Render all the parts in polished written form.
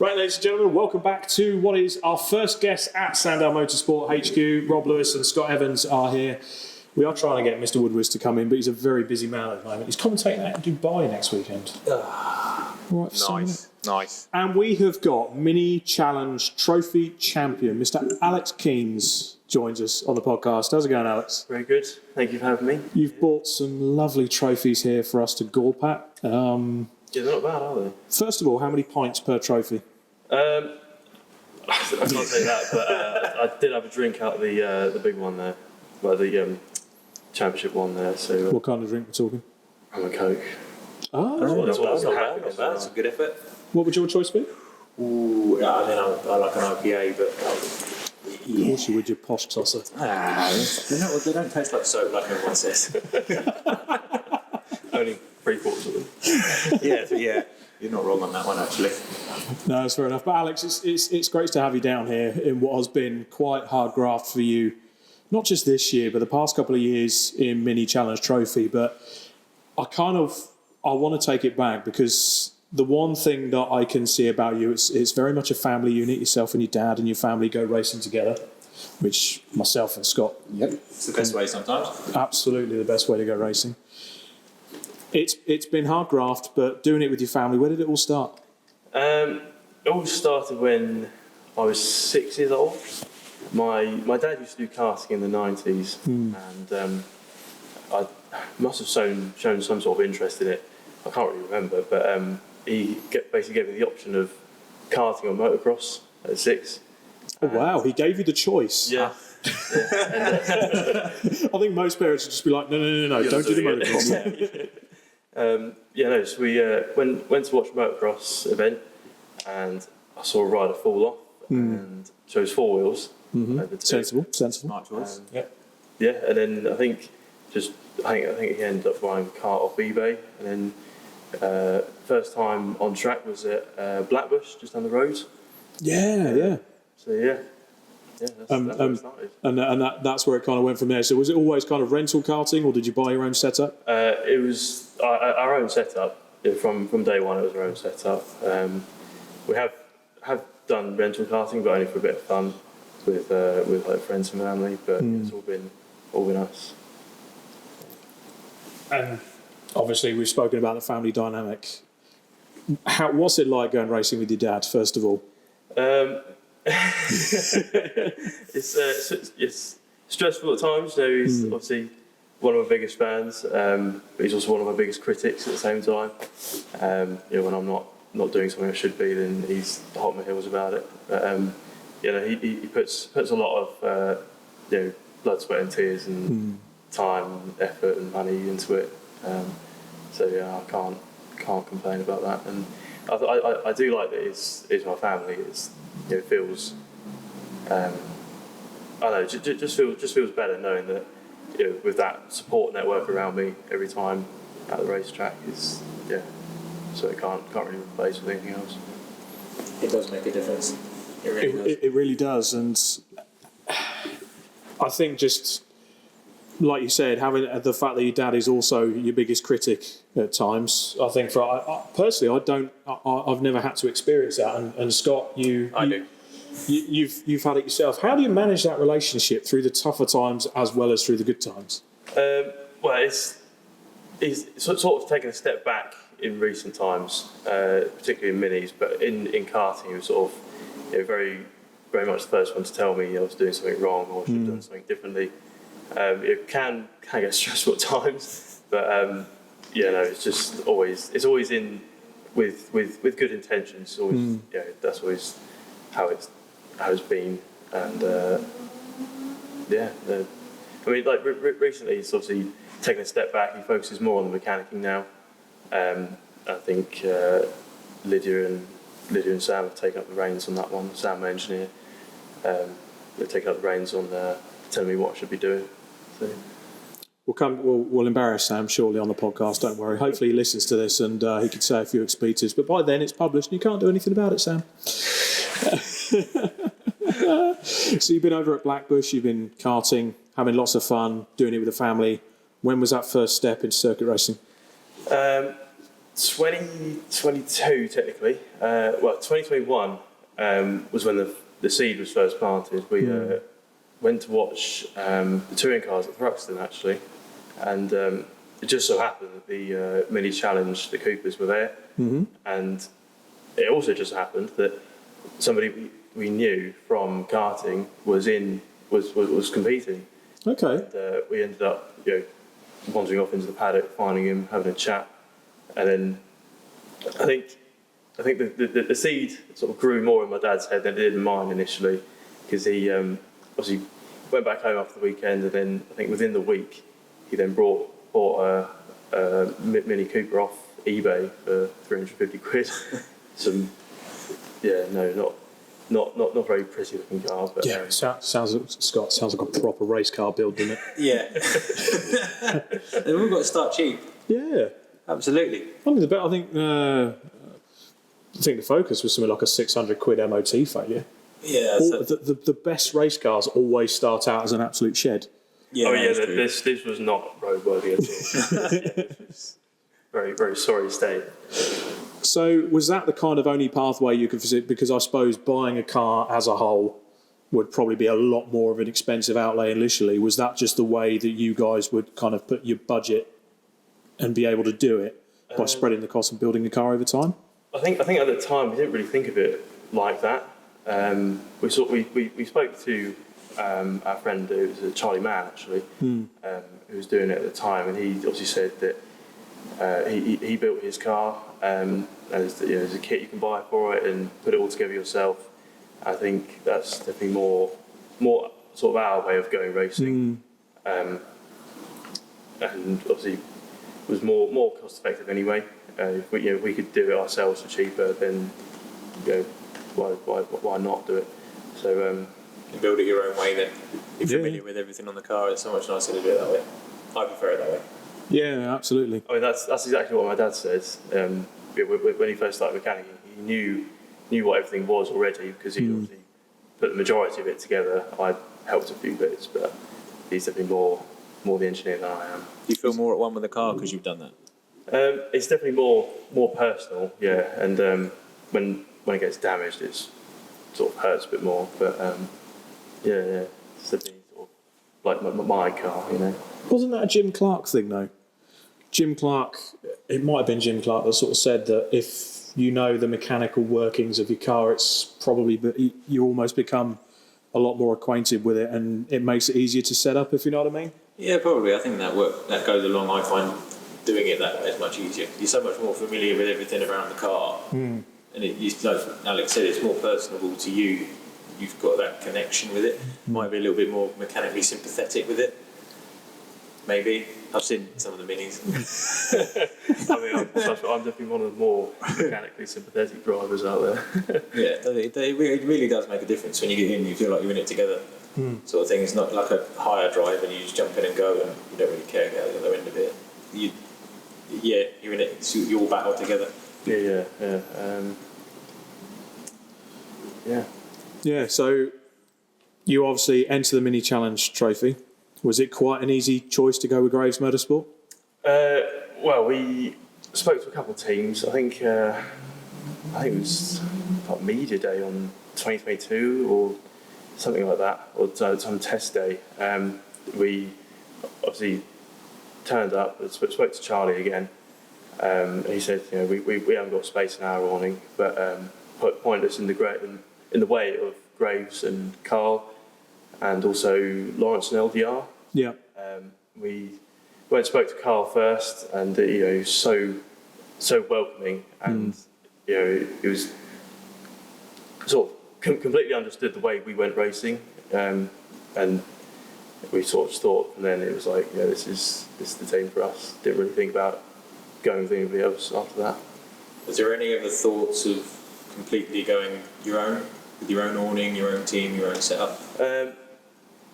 Right, ladies and gentlemen, welcome back to what is our first guest at Sandown Motorsport HQ. Rob Lewis and Scott Evans are here. We are trying to get Mr. Woodwards to come in, but he's a very busy man at the moment. He's commentating out in Dubai next weekend. Nice. And we have got Mini Challenge Trophy Champion, Mr. Alex Keynes, joins us on the podcast. How's it going, Alex? Very good. Thank you for having me. You've bought some lovely trophies here for us to gawp at. Yeah, they're not bad, are they? First of all, how many pints per trophy? I can't say that, but I did have a drink out of the big one there, well, the championship one there. So What kind of drink we're talking? I'm a Coke. Oh, That's what I was happy Not with. bad. That's a good effort. what would your choice be? Ooh, yeah, I mean, I like an IPA, but Of course you would, you posh tosser. they don't taste like soap like everyone says. Only 3/4 of them. yeah. You're not wrong on that one, actually. No, that's fair enough. But Alex, it's great to have you down here in what has been quite hard graft for you, not just this year, but the past couple of years in Mini Challenge Trophy. But I want to take it back because the one thing that I can see about you, it's very much a family unit. Yourself and your dad and your family go racing together, which myself and Scott. Yep. It's the best way sometimes. Absolutely the best way to go racing. It's been hard graft, but doing it with your family, where did it all start? It all started when I was 6 years old. My dad used to do karting in the 90s, and I must have shown some sort of interest in it. I can't really remember, but he basically gave me the option of karting or motocross at 6. Oh, wow, he gave you the choice. Yeah. I think most parents would just be like, no, don't do the motocross. So we went to watch a motocross event, and I saw a rider fall off and chose 4 wheels. Over 2. Sensible. Smart choice. Yeah, and then I think he ended up buying a car off eBay, and then first time on track was at Blackbush, just down the road. Yeah. So that's where it started. And that's where it kind of went from there. So was it always kind of rental karting, or did you buy your own setup? It was our own setup. Yeah, from day one, it was our own setup. We have done rental karting, but only for a bit of fun with like friends and family. But it's all been us. And obviously, we've spoken about the family dynamic. What's it like going racing with your dad? First of all, it's stressful at times. You know, he's obviously one of my biggest fans, but he's also one of my biggest critics at the same time. When I'm not doing something I should be, then he's hot on my heels about it. But he puts a lot of blood, sweat, and tears, and time, and effort, and money into it. I can't complain about that. And I do like that it's my family. It feels I don't know, just feels better knowing that with that support network around me every time at the racetrack so it can't really replace with anything else. It does make a difference. it really does. And I think just like you said, having the fact that your dad is also your biggest critic at times, I think personally, I've never had to experience that. And Scott, you've had it yourself. How do you manage that relationship through the tougher times as well as through the good times? It's sort of taken a step back in recent times, particularly in minis, but in karting, he was sort of very, very much the first one to tell me I was doing something wrong or should have done something differently. It can get stressful at times, but it's just always in with good intentions. Always, that's always how it's been. And recently, he's obviously taken a step back. He focuses more on the mechanicking now. I think Lydia and Sam have taken up the reins on that one. Sam, my engineer, they've taken up the reins on telling me what I should be doing. So. We'll embarrass Sam shortly on the podcast, don't worry. Hopefully he listens to this and he could say a few expletives, but by then it's published and you can't do anything about it, Sam. So you've been over at Blackbush, you've been karting, having lots of fun, doing it with the family. When was that first step into circuit racing? 2022 technically. 2021 was when the seed was first planted. We went to watch the touring cars at Thruxton actually, and it just so happened that the mini challenge, the Coopers were there, and it also just happened that somebody we knew from karting was competing. Okay. And, we ended up wandering off into the paddock, finding him, having a chat, and then I think the seed sort of grew more in my dad's head than it did in mine initially, because he obviously went back home after the weekend, and then I think within the week he then bought a Mini Cooper off eBay for 350 quid. Some not very pretty looking car, but Yeah, sounds like a proper race car build, doesn't it? Yeah. They've all got to start cheap. Yeah. Absolutely. I think the Focus was something like a 600 quid MOT failure. Yeah. The best race cars always start out as an absolute shed. Yeah. This was not roadworthy at all. Very, very sorry state. So was that the kind of only pathway you could visit? Because I suppose buying a car as a whole would probably be a lot more of an expensive outlay initially. Was that just the way that you guys would kind of put your budget and be able to do it by spreading the cost of building a car over time? I think at the time we didn't really think of it like that. We spoke to our friend who was Charlie Mann actually, who was doing it at the time, and he obviously said that he built his car. And there's a kit you can buy for it and put it all together yourself. I think that's definitely more sort of our way of going racing, and obviously was more cost effective anyway. If we could do it ourselves for cheaper, then why not do it? So you build it your own way. Then you're familiar with everything on the car. It's so much nicer to do it that way. I prefer it that way. Yeah, absolutely. I mean, that's exactly what my dad says. When he first started mechanicking, he knew what everything was already, because he obviously put the majority of it together. I helped a few bits, but he's definitely more the engineer than I am. Do you feel more at one with the car because you've done that? It's definitely more personal, yeah. And when it gets damaged, it sort of hurts a bit more. But it's definitely sort of like my car, Wasn't that a Jim Clark thing, though? Jim Clark, it might have been Jim Clark that sort of said that if you know the mechanical workings of your car, it's probably that you almost become a lot more acquainted with it, and it makes it easier to set up, if you know what I mean. Yeah, probably. I think that goes along. I find doing it that way is much easier. You're so much more familiar with everything around the car, and like Alex said, it's more personable to you. You've got that connection with it. Might be a little bit more mechanically sympathetic with it. Maybe. I've seen some of the minis. I mean, I'm definitely one of the more mechanically sympathetic drivers out there. Yeah, it really does make a difference when you get in. You feel like you're in it together, sort of thing. It's not like a hire drive and you just jump in and go and you don't really care about the other end of it. You're in it. It's your battle together. Yeah. So you obviously enter the Mini Challenge Trophy. Was it quite an easy choice to go with Graves Motorsport? Well, we spoke to a couple of teams. I think it was like media day on 2022 or something like that, or some test day. We obviously turned up, spoke to Charlie again. He said, we haven't got space in our awning, but point us in the way of Graves and Carl, and also Lawrence and LDR. Yeah. We went and spoke to Carl first, and he was so welcoming, and he was sort of completely understood the way we went racing, and we sort of just thought, and then it was like, this is the team for us. Didn't really think about going with anybody else after that. Was there any other thoughts of completely going your own, with your own awning, your own team, your own setup?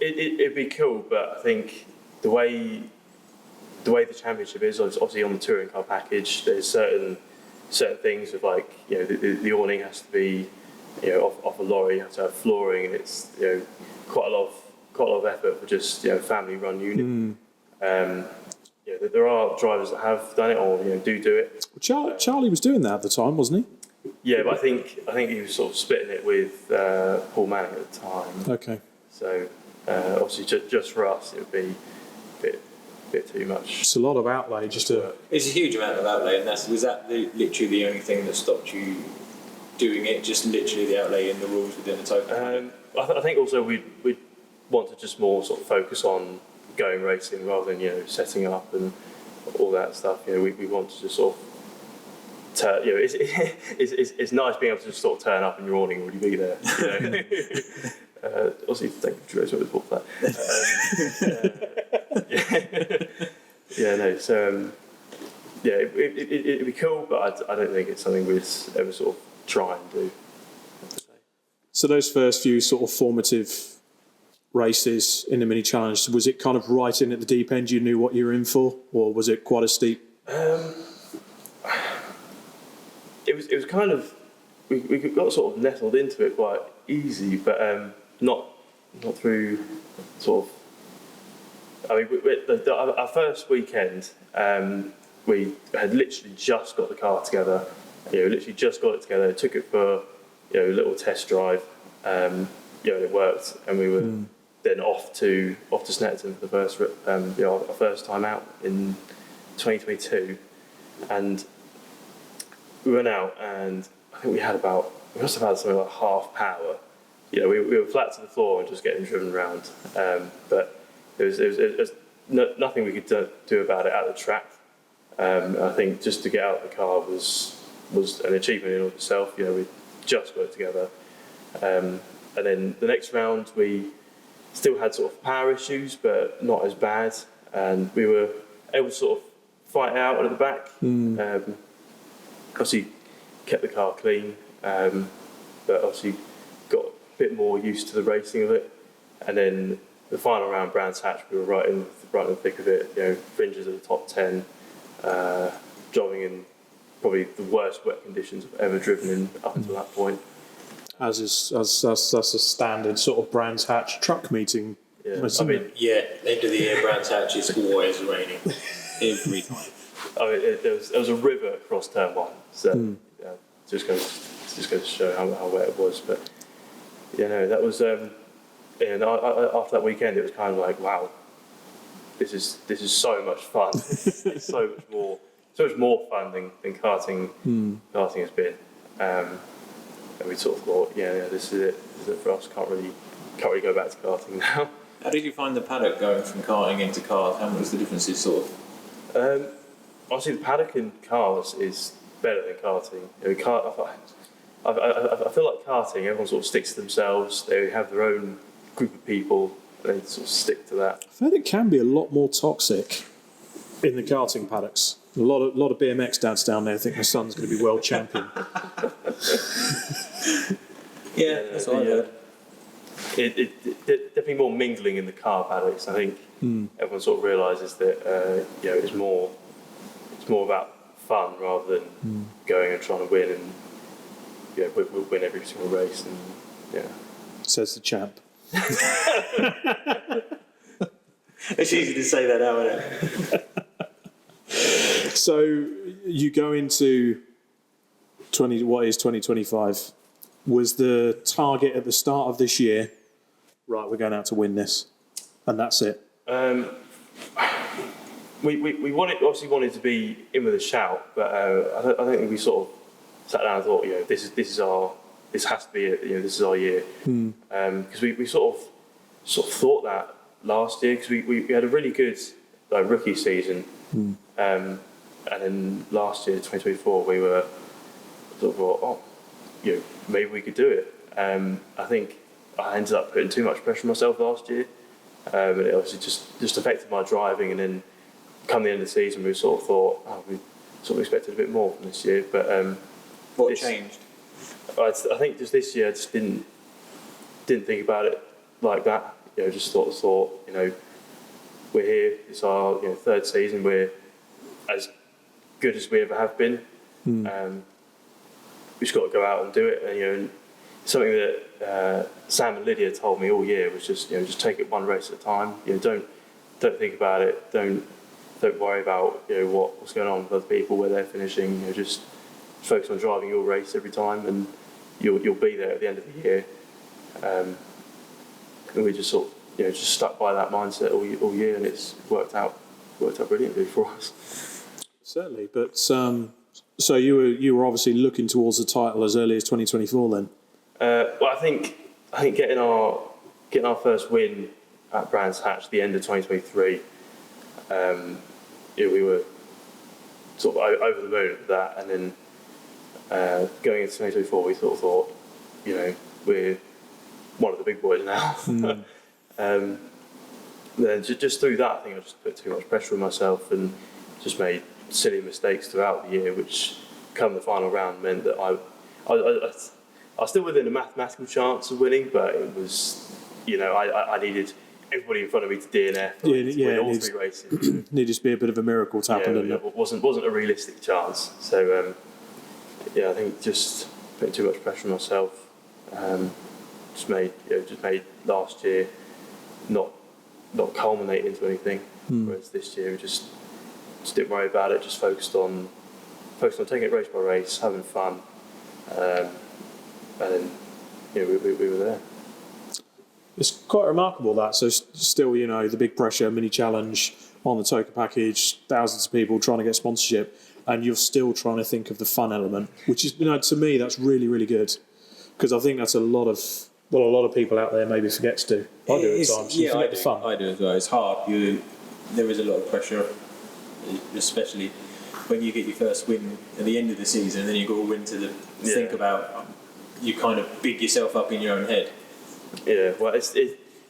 It'd be cool, but I think the way the championship is, obviously on the touring car package, there's certain things with the awning has to be off a lorry, you have to have flooring, and it's quite a lot of effort for just family run unit. there are drivers that have done it or do it. Charlie was doing that at the time, wasn't he? Yeah, but I think he was sort of splitting it with Paul Manning at the time. Okay. So obviously, just for us, it would be a bit too much. It's a lot of outlay just to. It's a huge amount of outlay, and was that literally the only thing that stopped you doing it? Just literally the outlay and the rules within the total. I think also we'd want to just more sort of focus on going racing rather than setting up and all that stuff. We want to just sort of. It's nice being able to just sort of turn up and your awning already be there. Also, thank you, Drew, for that. So it'd be cool, but I don't think it's something we'd ever sort of try and do. So those first few sort of formative races in the mini challenge, was it kind of right in at the deep end? You knew what you were in for, or was it quite a steep? It was kind of we got sort of nestled into it quite easy, but not through sort of. I mean, our first weekend, we had literally just got the car together. Literally just got it together. Took it for a little test drive. It worked, and we were then off to Snetterton for the first our first time out in 2022, and we went out, and I think we must have had something like half power. We were flat to the floor and just getting driven around, but there was nothing we could do about it at the track. I think just to get out of the car was an achievement in of itself. We just got it together, and then the next round we still had sort of power issues, but not as bad, and we were able to sort of fight out at the back. Obviously kept the car clean, but obviously got a bit more used to the racing of it. And then the final round, Brands Hatch, we were right in the thick of it. Fringes of the top 10, driving in probably the worst wet conditions I've ever driven in up until that point. As that's a standard sort of Brands Hatch truck meeting. Yeah. end of the year, Brands Hatch is always raining every time. There was a river across turn one, so just goes to show how wet it was. But that was after that weekend, it was kind of like, wow, this is so much fun. It's so much more fun than karting has been. And we sort of thought, this is it for us. Can't really go back to karting now. How did you find the paddock going from karting into cars? How much the differences sort of? Obviously, the paddock in cars is better than karting. I feel like karting, everyone sort of sticks to themselves. They have their own group of people, and they sort of stick to that. I find it can be a lot more toxic in the karting paddocks. A lot of BMX dads down there think my son's going to be world champion. That's what I heard. It definitely more mingling in the car paddocks. I think everyone sort of realises that it's more about fun rather than going and trying to win and win every single race and Says the champ. It's easy to say that now, isn't it? So you go into 2025. Was the target at the start of this year, right, we're going out to win this, and that's it? We wanted to be in with a shout, but I don't think we sort of sat down and thought, this has to be it. This is our year, because we sort of thought that last year, because we had a really good rookie season, and then last year 2024 we were sort of thought, maybe we could do it. I think I ended up putting too much pressure on myself last year, and it obviously just affected my driving. And then come the end of the season, we sort of thought, we sort of expected a bit more from this year. But what changed? I think just this year, I just didn't think about it like that. Just thought, we're here. It's our third season. We're as good as we ever have been. We just got to go out and do it. And something that Sam and Lydia told me all year was just take it one race at a time. Don't think about it. Don't don't worry about what's going on with other people, where they're finishing. Just focus on driving your race every time, and you'll be there at the end of the year. And we just sort of just stuck by that mindset all year, and it's worked out brilliantly for us. Certainly, but so you were obviously looking towards the title as early as 2024 then. Well, I think getting our first win at Brands Hatch at the end of 2023, we were sort of over the moon with that, and then going into 2024, we sort of thought, we're one of the big boys now. Then just through that, I think I just put too much pressure on myself and just made silly mistakes throughout the year, which come the final round meant that I was still within a mathematical chance of winning, but it was, I needed everybody in front of me to DNF to win all 3 races. Needed to be a bit of a miracle to happen, didn't it? It wasn't a realistic chance. So I think just putting too much pressure on myself just made last year not culminate into anything. Whereas this year we just didn't worry about it. Just focused on taking it race by race, having fun, and then we were there. It's quite remarkable that. So still, the big pressure, mini challenge on the token package, thousands of people trying to get sponsorship, and you're still trying to think of the fun element, which is, to me, that's really, really good, because I think that's a lot of people out there maybe forget to do. I do at times. You forget the fun. I do as well. It's hard. There is a lot of pressure, especially when you get your first win at the end of the season, and then you go all into think about. You kind of big yourself up in your own head. Yeah, well, it's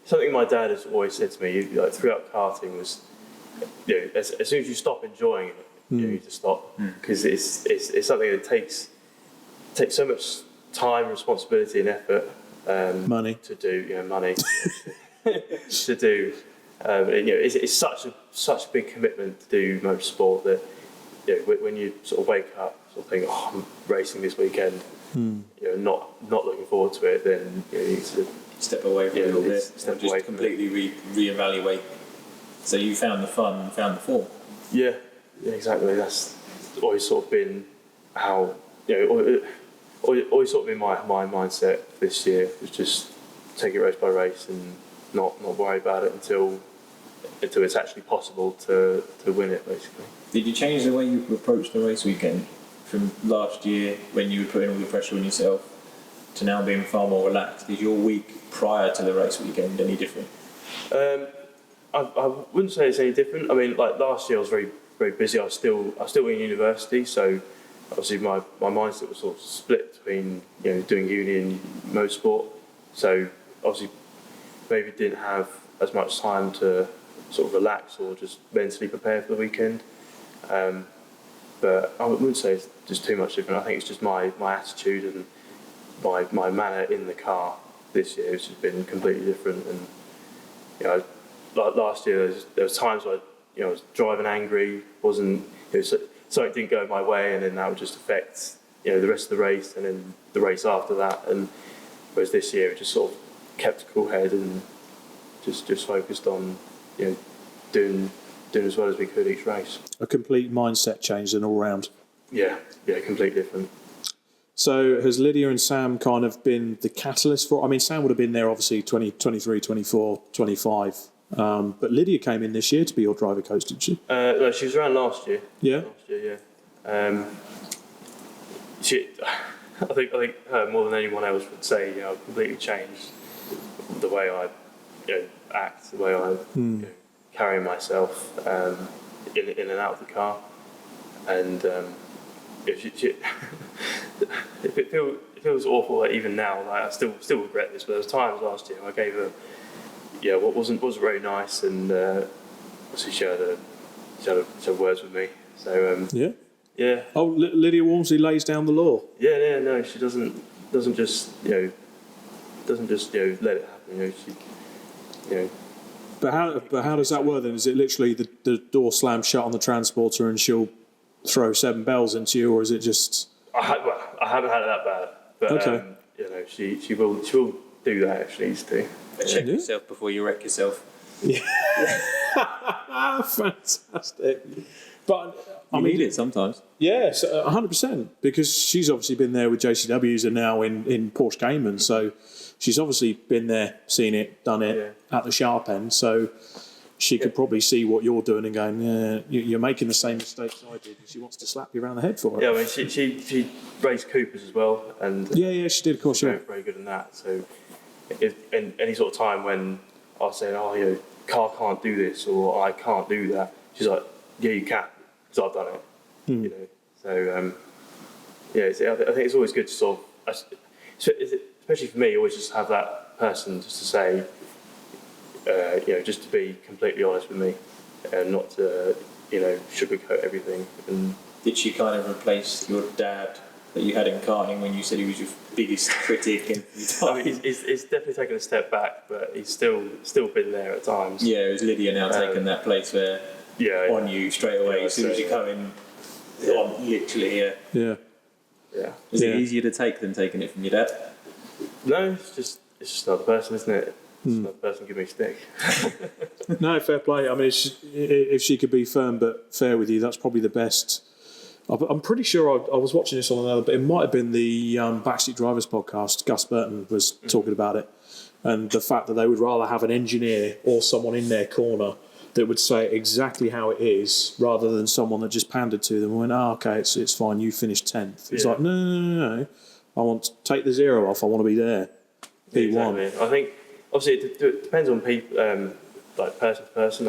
something my dad has always said to me. Throughout karting was, as soon as you stop enjoying it, you need to stop, because it's something that takes so much time, responsibility, and effort. Money to do, money to do. It's such a big commitment to do motorsport that when you sort of wake up, sort of think, oh, I'm racing this weekend. Not looking forward to it, then you need to step away from it a little bit, just completely reevaluate. So you found the fun and found the form. Yeah, exactly. That's always sort of been how always sort of been my mindset this year, was just take it race by race and not worry about it until it's actually possible to win it, basically. Did you change the way you approached the race weekend from last year, when you were putting all the pressure on yourself, to now being far more relaxed? Is your week prior to the race weekend any different? I wouldn't say it's any different. I mean, like last year I was very, very busy. I was still in university, so obviously my mindset was sort of split between doing uni and motorsport. So obviously maybe didn't have as much time to sort of relax or just mentally prepare for the weekend. But I wouldn't say it's just too much different. I think it's just my attitude and my manner in the car this year has just been completely different. And like last year, there was times where I was driving angry, something didn't go my way, and then that would just affect the rest of the race and then the race after that. And whereas this year, it just sort of kept a cool head and just focused on doing as well as we could each race. A complete mindset change then all round. Yeah, completely different. So has Lydia and Sam kind of been the catalyst for... I mean, Sam would have been there obviously 2023, 24, 25. But Lydia came in this year to be your driver coach, didn't she? No, she was around last year. Yeah? Last year, yeah. I think her more than anyone else would say, I've completely changed the way I act, the way I carry myself in and out of the car. And it feels awful, like, even now. Like, I still regret this, but there was times last year I gave her what wasn't very nice, and obviously she had words with me. So yeah. Oh, Lydia Walmsley lays down the law. Yeah, no, she doesn't just let it happen. She But how does that work then? Is it literally the door slams shut on the transporter and she'll throw 7 bells into you, or is it just? I haven't had it that bad, but okay. She will do that if she needs to. Check yourself before you wreck yourself. Yeah. Fantastic. But I need it sometimes. yes, 100%, because she's obviously been there with JCWs and now in Porsche Cayman, so she's obviously been there, seen it, done it at the sharp end, so she could probably see what you're doing and going, yeah, you're making the same mistakes I did, and she wants to slap you around the head for it. Yeah, I mean, she raced Coopers as well, and Yeah, she did, of course, very, very good in that. So, if in any sort of time when I was saying, oh, car can't do this or I can't do that, she's like, yeah, you can, because I've done it. So I think it's always good to sort of, especially for me, always just have that person just to say, just to be completely honest with me, and not to sugarcoat everything. And Did she kind of replace your dad that you had in karting when you said he was your biggest critic? I mean, he's definitely taken a step back, but he's still been there at times. Yeah, it was Lydia now taking that place where on you straight away as soon as you come in on literally. Yeah. Is it easier to take than taking it from your dad? No, it's just another person, isn't it? It's another person giving me a stick. No, fair play. I mean, if she could be firm but fair with you, that's probably the best. I'm pretty sure I was watching this on another, but it might have been the Backseat Drivers podcast. Gus Burton was talking about it, and the fact that they would rather have an engineer or someone in their corner that would say exactly how it is, rather than someone that just pandered to them and went, okay, it's fine, you finished 10th. It's like, no. I want to take the 0 off. I want to be there. P1. Exactly. I think, obviously, it depends on people, like person to person.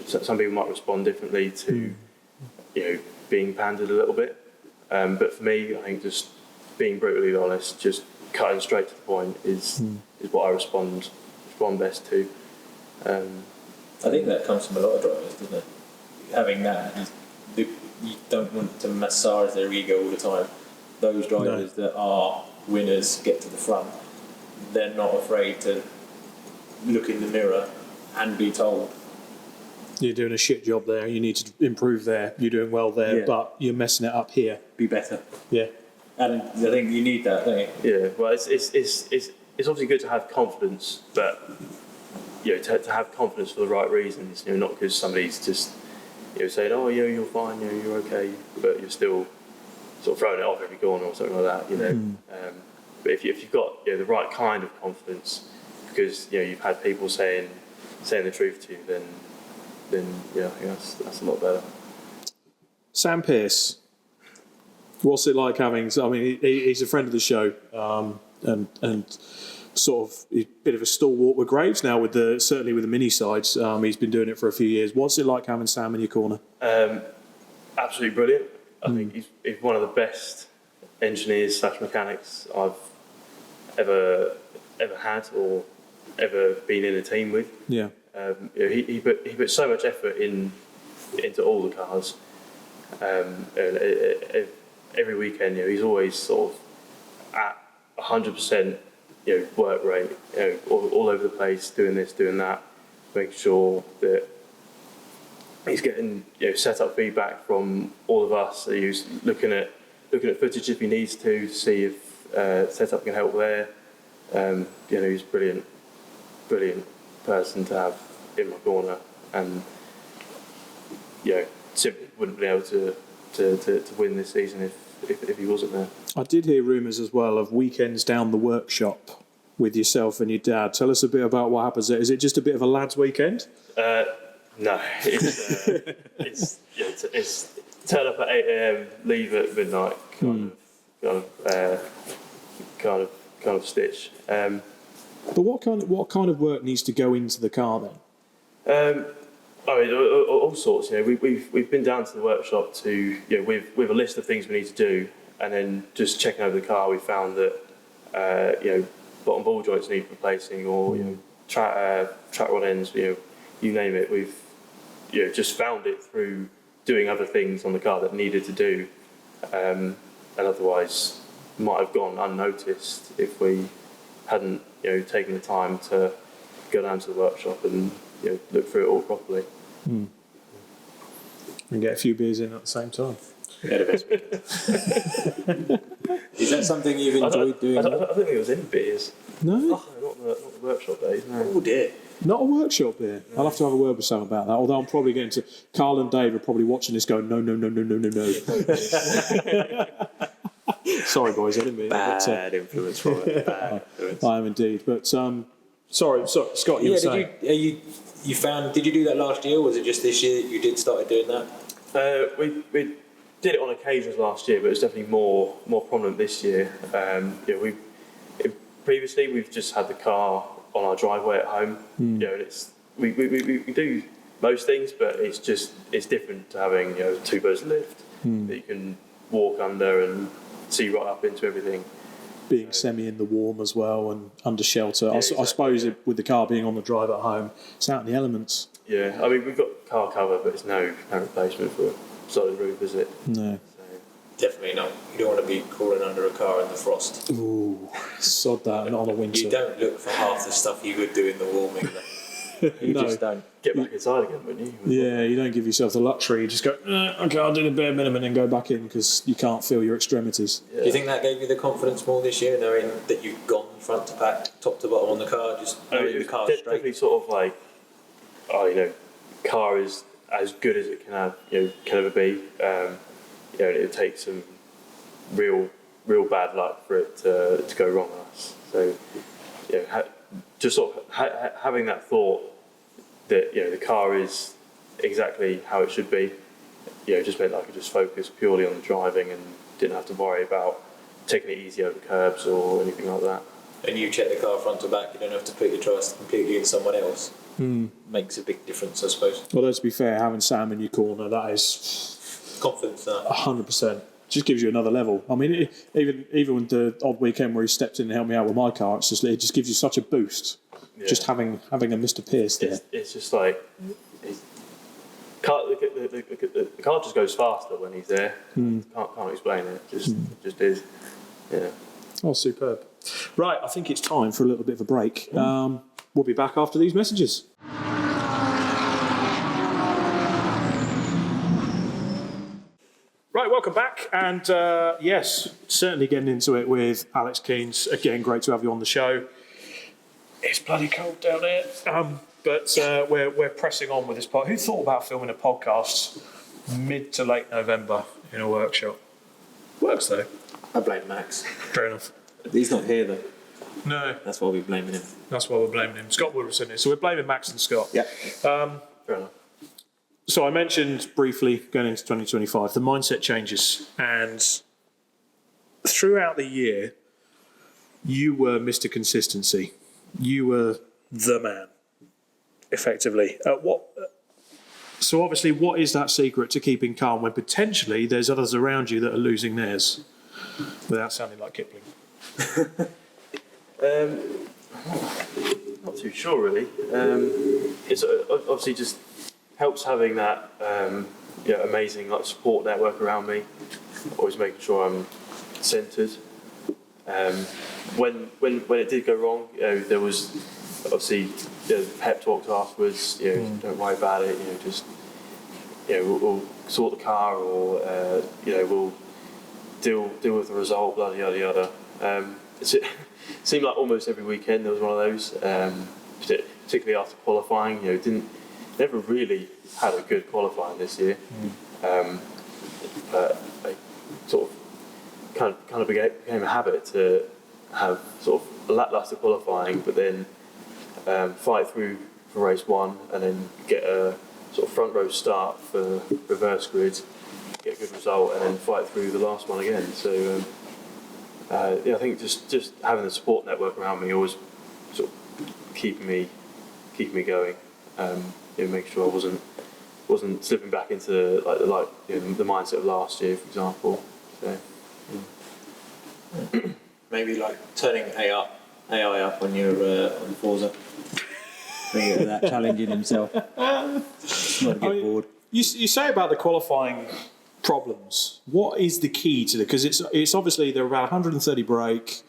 Some people might respond differently to, being pandered a little bit. But for me, I think just being brutally honest, just cutting straight to the point is what I respond best to. I think that comes from a lot of drivers, doesn't it? Having that, you don't want to massage their ego all the time. Those drivers that are winners get to the front. They're not afraid to look in the mirror and be told, you're doing a shit job there, you need to improve there, you're doing well there, but you're messing it up here. be better. Yeah. And I think you need that, don't you? Yeah, well, it's obviously good to have confidence, but to have confidence for the right reasons. Not because somebody's just saying, oh, you're fine, you're okay, but you're still sort of throwing it off every corner or something like that. But if you've got the right kind of confidence, because you've had people saying the truth to you, then I think that's a lot better. Sam Pearce, what's it like having? I mean, he's a friend of the show, and sort of a bit of a stalwart with Graves now. Certainly with the mini sides, he's been doing it for a few years. What's it like having Sam in your corner? Absolutely brilliant. I think he's one of the best engineers / mechanics I've ever had or ever been in a team with. Yeah. He put so much effort into all the cars. Every weekend, he's always sort of at 100%, work rate, all over the place, doing this, doing that, making sure that he's getting setup feedback from all of us. So he's looking at footage if he needs to see if setup can help there. He's a brilliant person to have in my corner, and simply wouldn't be able to win this season if he wasn't there. I did hear rumours as well of weekends down the workshop with yourself and your dad. Tell us a bit about what happens there. Is it just a bit of a lads' weekend? No, it's turn up at 8 a.m, leave at midnight, kind of stitch. But what kind of work needs to go into the car then? I mean, all sorts. We've been down to the workshop to with a list of things we need to do, and then just checking over the car, we found that bottom ball joints need replacing, or track rod ends. You name it. We've just found it through doing other things on the car that needed to do, and otherwise might have gone unnoticed if we hadn't taken the time to go down to the workshop and look through it all properly. And get a few beers in at the same time. Yeah, the best weekend. Is that something you've enjoyed doing? I don't think there was any beers. No? Oh, not the workshop days, no. Oh dear. Not a workshop beer. No. I'll have to have a word with Sam about that. Although I'm probably getting to... Carl and Dave are probably watching this going, no. Sorry, boys, I didn't mean bad that. Influence from it. Bad influence. I am indeed. But, sorry, Scott, you were saying... You found... Did you do that last year, or was it just this year that you started doing that? We did it on occasions last year, but it's definitely more prominent this year. Previously, we've just had the car on our driveway at home. And it's we do most things, but it's different to having 2 berths lift that you can walk under and see right up into everything. Being semi in the warm as well and under shelter. Yeah, I suppose with the car being on the drive at home, it's out in the elements. Yeah, I mean we've got car cover, but it's no replacement for a solid roof, is it? No. Definitely not. You don't want to be crawling under a car in the frost. Ooh, sod that, not on a winter. You don't look for half the stuff you would do in the warming. You just don't. Get back inside again, wouldn't you? Yeah, you don't give yourself the luxury. You just go, okay, I'll do the bare minimum and go back in because you can't feel your extremities. Yeah. Do you think that gave you the confidence more this year, knowing that you've gone front to back, top to bottom on the car, just knowing the car straight? Definitely sort of like, car is as good as it can ever be. It takes some real bad luck for it to go wrong on us. So, just sort of having that thought that the car is exactly how it should be, just meant I could just focus purely on the driving and didn't have to worry about taking it easy over curbs or anything like that. And you check the car front to back, you don't have to put your trust completely in someone else. Makes a big difference, I suppose. Although to be fair, having Sam in your corner, that is... confidence now. 100%. Just gives you another level. I mean, even with the odd weekend where he stepped in and helped me out with my car, it just gives you such a boost. Yeah. Just having a Mr. Pierce there. It's just like the car just goes faster when he's there. Can't explain it. Just is. Yeah. Oh, superb. Right, I think it's time for a little bit of a break. We'll be back after these messages. Right, welcome back. And yes, certainly getting into it with Alex Keynes. Again, great to have you on the show. It's bloody cold down here. But we're pressing on with this part. Who thought about filming a podcast mid to late November in a workshop? Works, though. I blame Max. Fair enough. He's not here, though. No. That's why we're blaming him. That's why we're blaming him. Scott Wood was in it. So we're blaming Max and Scott. Yeah. Fair enough. So I mentioned briefly going into 2025, the mindset changes. And throughout the year, you were Mr. Consistency. You were the man, effectively. So obviously, what is that secret to keeping calm when potentially there's others around you that are losing theirs? Without sounding like Kipling. Not too sure, really. It's obviously just helps having that amazing support network around me. Always making sure I'm centred. When it did go wrong, there was obviously pep talks afterwards. Don't worry about it. Just we'll sort the car, or we'll deal with the result. Yada yada yada. It seemed like almost every weekend there was one of those. Particularly after qualifying, never really had a good qualifying this year. But I sort of kind of became a habit to have sort of lacklustre qualifying, but then fight through for race 1 and then get a sort of front row start for reverse grid, get a good result, and then fight through the last one again. So I think just having the support network around me always sort of keeping me going. Making sure I wasn't slipping back into the mindset of last year, for example. So, maybe turning AI up on your on Forza. That challenging himself. Not get bored. You say about the qualifying problems. What is the key to because it's obviously they're about 130 brake,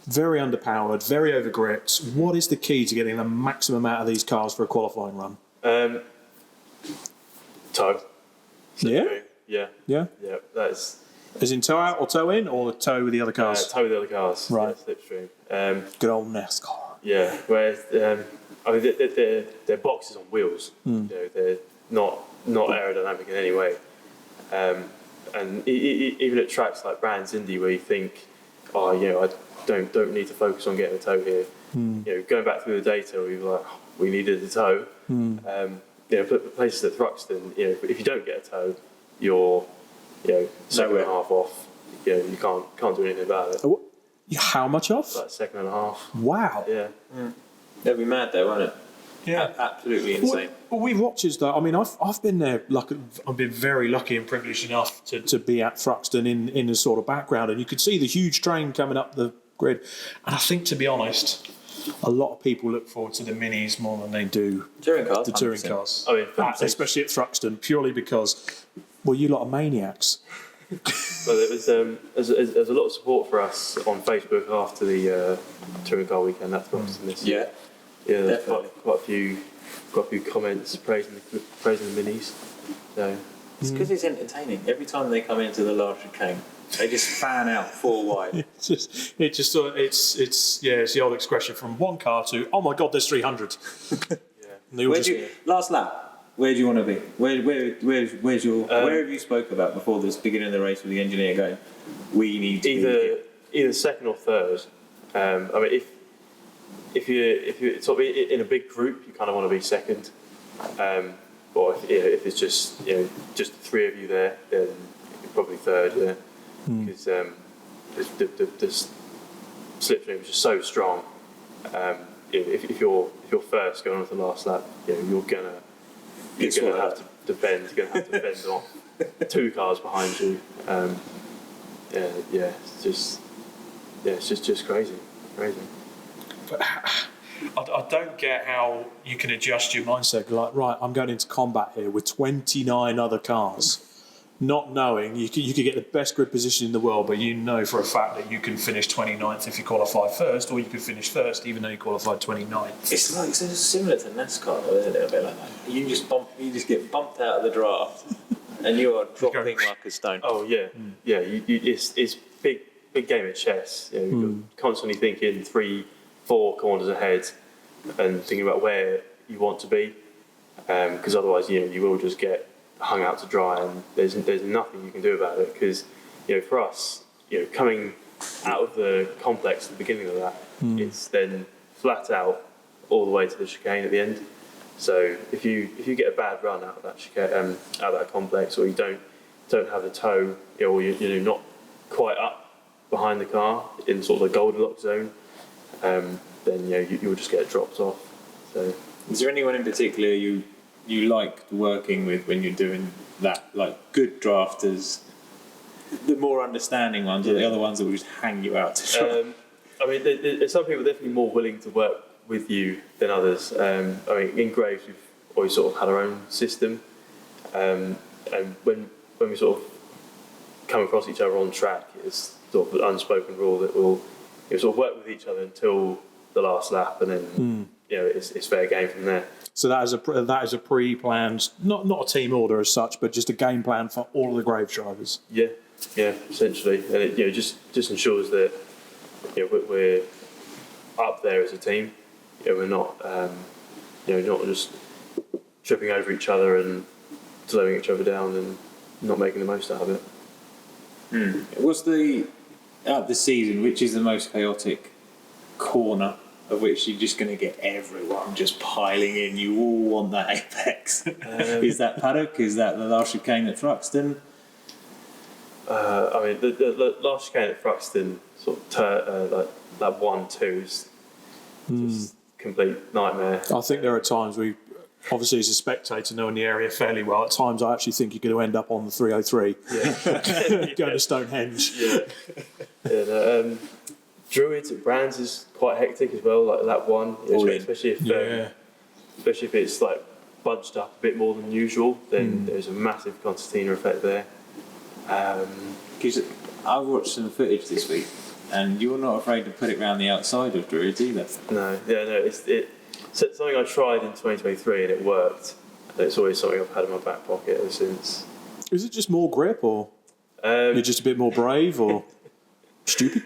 very underpowered, very overgripped. What is the key to getting the maximum out of these cars for a qualifying run? Toe. Yeah. That's as in toe out or toe in, or toe with the other cars. Toe with the other cars. Right. Slipstream. Good old NASCAR. Yeah. Whereas I mean, they're boxes on wheels. You know, they're not aerodynamic in any way. And even at tracks like Brands Indy, where you think, oh, you know, I don't need to focus on getting a toe here. You know, going back through the data, we were like, oh, we needed a toe. You know, places at Thruxton, you know, if you don't get a toe, you're, you know, second and a half off. You know, you can't do anything about it. How much off? Like second and a half. Wow. Yeah. That'd be mad though, wouldn't it? Yeah. Absolutely insane. Well, we watches though. I mean, I've been there. I've been very lucky and privileged enough to be at Thruxton in a sort of background, and you could see the huge train coming up the grid. And I think, to be honest, a lot of people look forward to the minis more than they do Touring cars. the touring 100%. cars. I mean, Especially at Thruxton, purely because, well, you lot are maniacs. Well, there's a lot of support for us on Facebook after the touring car weekend at Thruxton this year. Yeah, there's quite a few comments praising the minis. So It's because it's entertaining. Every time they come into the large chicane, they just fan out 4 wide. It's the old expression from one car to, oh my God, there's 300. Yeah. Last lap? Where do you want to be? Where's your? Where have you spoke about before this beginning of the race with the engineer going? We need to either second or third. I mean, if you're sort of in a big group, you kind of want to be second. Or if it's just just the 3 of you there, then you're probably third. Yeah, because the slipstream is just so strong. If you're first going on to the last lap, you're gonna have to defend. You're gonna have to defend off 2 cars behind you. It's just crazy. But I don't get how you can adjust your mindset. Like, right, I'm going into combat here with 29 other cars, not knowing you could get the best grid position in the world, but you know for a fact that you can finish 29th if you qualify first, or you could finish first even though you qualified 29th. It's similar to NASCAR, though, isn't it? A bit like that. You just get bumped out of the draft, and you are dropping like a stone. Oh yeah, yeah. It's big game of chess. You're constantly thinking 3-4 corners ahead, and thinking about where you want to be, because otherwise, you will just get hung out to dry, and there's nothing you can do about it. Because for us, coming out of the complex at the beginning of that, it's then flat out all the way to the chicane at the end. So if you get a bad run out of that chicane, out of that complex, or you don't have the toe, or you're not quite up behind the car in sort of the Goldilocks zone, then you'll just get dropped off. So, is there anyone in particular you like working with when you're doing that? Like good drafters, the more understanding ones, or the other ones that will just hang you out to dry? I mean, there's some people definitely more willing to work with you than others. I mean, in Graves we've always sort of had our own system, and when we sort of come across each other on track, it's sort of an unspoken rule that we'll sort of work with each other until the last lap, and then it's fair game from there. So that is a pre-planned, not a team order as such, but just a game plan for all of the Graves drivers. Yeah, essentially, and it just ensures that we're up there as a team. We're not not just tripping over each other and slowing each other down and not making the most out of it. What's the season, which is the most chaotic corner, of which you're just going to get everyone just piling in? You all want that apex. Is that Paddock? Is that the last chicane at Thruxton? I mean, the last chicane at Thruxton, sort of like lap 1-2 is just complete nightmare. I think there are times obviously as a spectator knowing the area fairly well, at times I actually think you're going to end up on the 303 going to Stonehenge. Druids at Brands is quite hectic as well, like lap 1, especially if it's like bunched up a bit more than usual, then there's a massive concertina effect there. Because I watched some footage this week, and you're not afraid to put it around the outside of Druids either. No, it's something I tried in 2023 and it worked. And it's always something I've had in my back pocket ever since. Is it just more grip, or you're just a bit more brave, or stupid?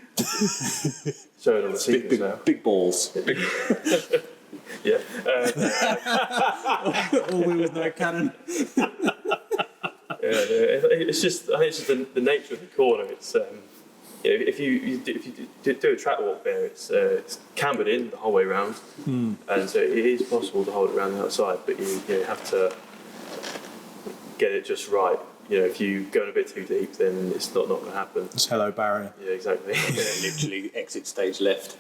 Showing on the secrets now. Big balls. Yeah. All wheels, no cannon. It's just I think it's just the nature of the corner. It's if you do a track walk there, it's cambered in the whole way around, and so it is possible to hold it around the outside, but you have to get it just right. If you go in a bit too deep, then it's not going to happen. It's hello barrier. Yeah, exactly. Literally exit stage left.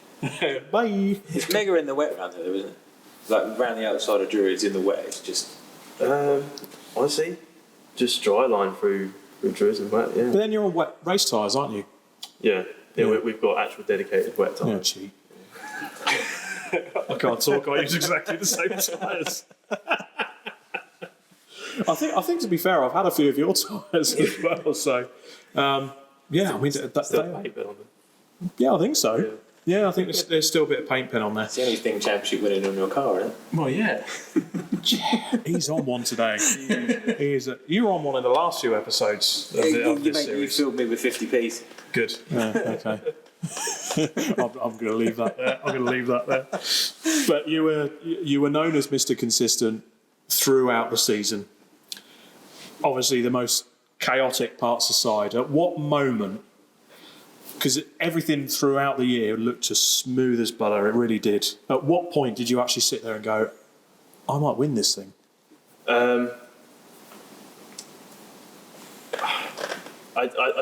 Bye. It's mega in the wet around there, though, isn't it? Like round the outside of Druids in the wet, it's just. Honestly, just dry line through Druids and wet. Yeah. But then you're on wet race tyres, aren't you? Yeah. We've got actual dedicated wet Yeah, tyres. cheap. I can't talk. I use exactly the same tyres. I think to be fair, I've had a few of your tyres as well. So, yeah, I mean, Still paint bit on them. yeah, I think so. Yeah, I think there's still a bit of paint pen on there. It's the only thing championship winning on your car, isn't it? Well, yeah. He's on one today. He is. You were on one in the last few episodes of this You series. filled me with 50p's. Good. Yeah, okay. I'm going to leave that there. But you were known as Mr. Consistent throughout the season. Obviously, the most chaotic parts aside, at what moment? Because everything throughout the year looked as smooth as butter. It really did. At what point did you actually sit there and go, I might win this thing? I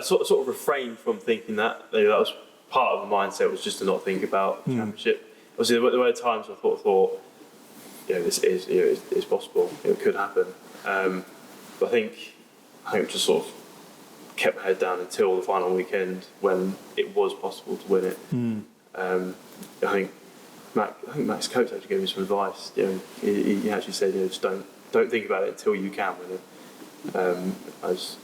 sort of refrained from thinking that. That was part of the mindset, was just to not think about the championship. Obviously, there were times I thought, this is it's possible. It could happen. But I think just sort of kept my head down until the final weekend when it was possible to win it. I think Max Coates actually gave me some advice. He actually said, just don't think about it until you can win it. I just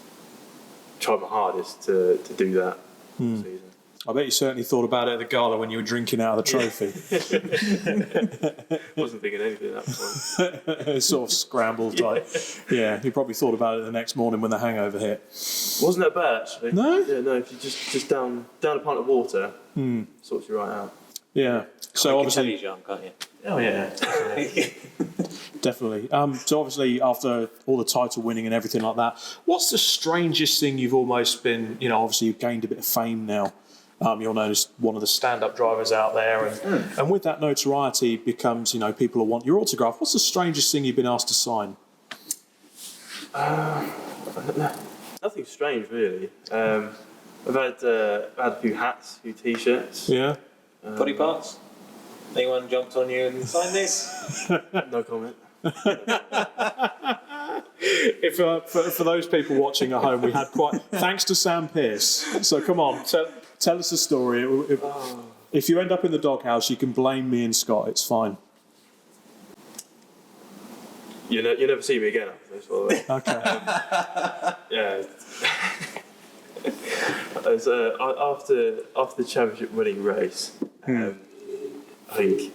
tried my hardest to do that this season. I bet you certainly thought about it at the gala when you were drinking out of the trophy. Wasn't thinking anything at that point. Sort of scrambled type. Yeah, you probably thought about it the next morning when the hangover hit. Wasn't that bad actually? No? Yeah, no. If you just down a pint of water, sorts you right out. Yeah. So obviously, He's young, can't you? Oh yeah. definitely. So obviously, after all the title winning and everything like that, what's the strangest thing you've almost been? Obviously you've gained a bit of fame now. You're known as one of the stand-up drivers out there, and with that notoriety becomes, people will want your autograph. What's the strangest thing you've been asked to sign? Nothing strange really. I've had a few hats, a few t-shirts. Yeah. Body parts? Anyone jumped on you and signed this? No comment. If for those people watching at home, we had thanks to Sam Pearce. So come on, tell us the story. If you end up in the doghouse, you can blame me and Scott. It's fine. You never see me again after this, by the way. Okay. Yeah. As, after the championship winning race, I think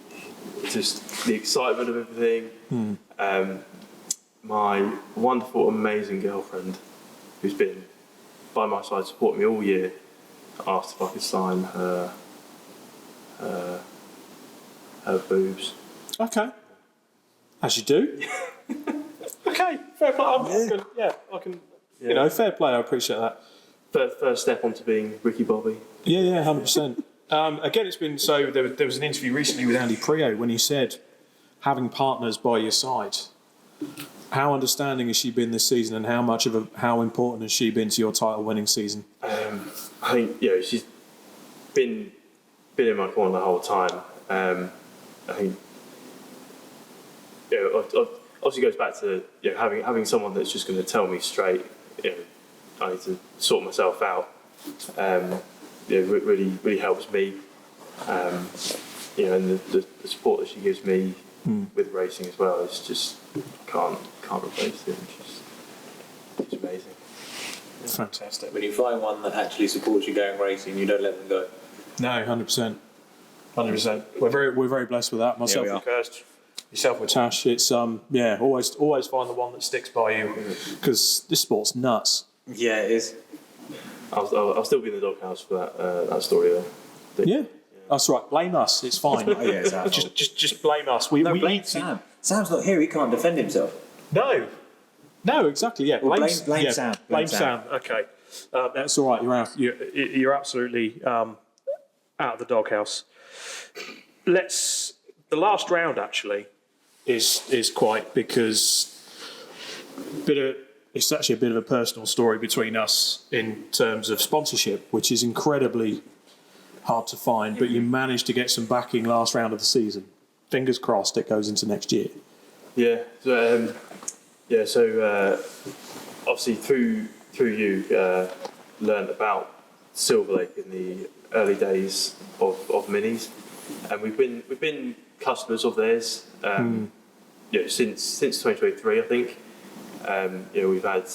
just the excitement of everything. My wonderful, amazing girlfriend, who's been by my side supporting me all year, asked if I could sign her boobs. Okay. As you do. Okay, fair play. I can. Fair play. I appreciate that. First step onto being Ricky Bobby. Yeah, 100%. Again, it's been so. There was an interview recently with Andy Prio when he said having partners by your side. How understanding has she been this season, and how important has she been to your title-winning season? I think she's been in my corner the whole time. I think obviously goes back to having someone that's just going to tell me straight. I need to sort myself out. Really helps me. And the support that she gives me with racing as well is just can't replace it. It's amazing. Fantastic. When you find one that actually supports you going racing, you don't let them go. No, 100%. 100%. We're very blessed with that. Myself Yeah, we with Kirst, yourself with Tash. It's always find the one that sticks by you, because this sport's nuts. Yeah, it is. I'll still be in the doghouse for that story though. Yeah. That's right. Blame us. It's fine. Oh, yeah, it's our fault. just blame us. We No, blame need to- Sam. Sam's not here. He can't defend himself. No, exactly. Yeah, Well, blame Sam. Blame Sam. Okay, that's all right. You're out. You're absolutely out of the doghouse. The last round actually is quite because it's actually a bit of a personal story between us in terms of sponsorship, which is incredibly hard to find. But you managed to get some backing last round of the season. Fingers crossed it goes into next year. Yeah. So obviously through you learned about Silver Lake in the early days of minis, and we've been customers of theirs. Since 2023, I think. We've had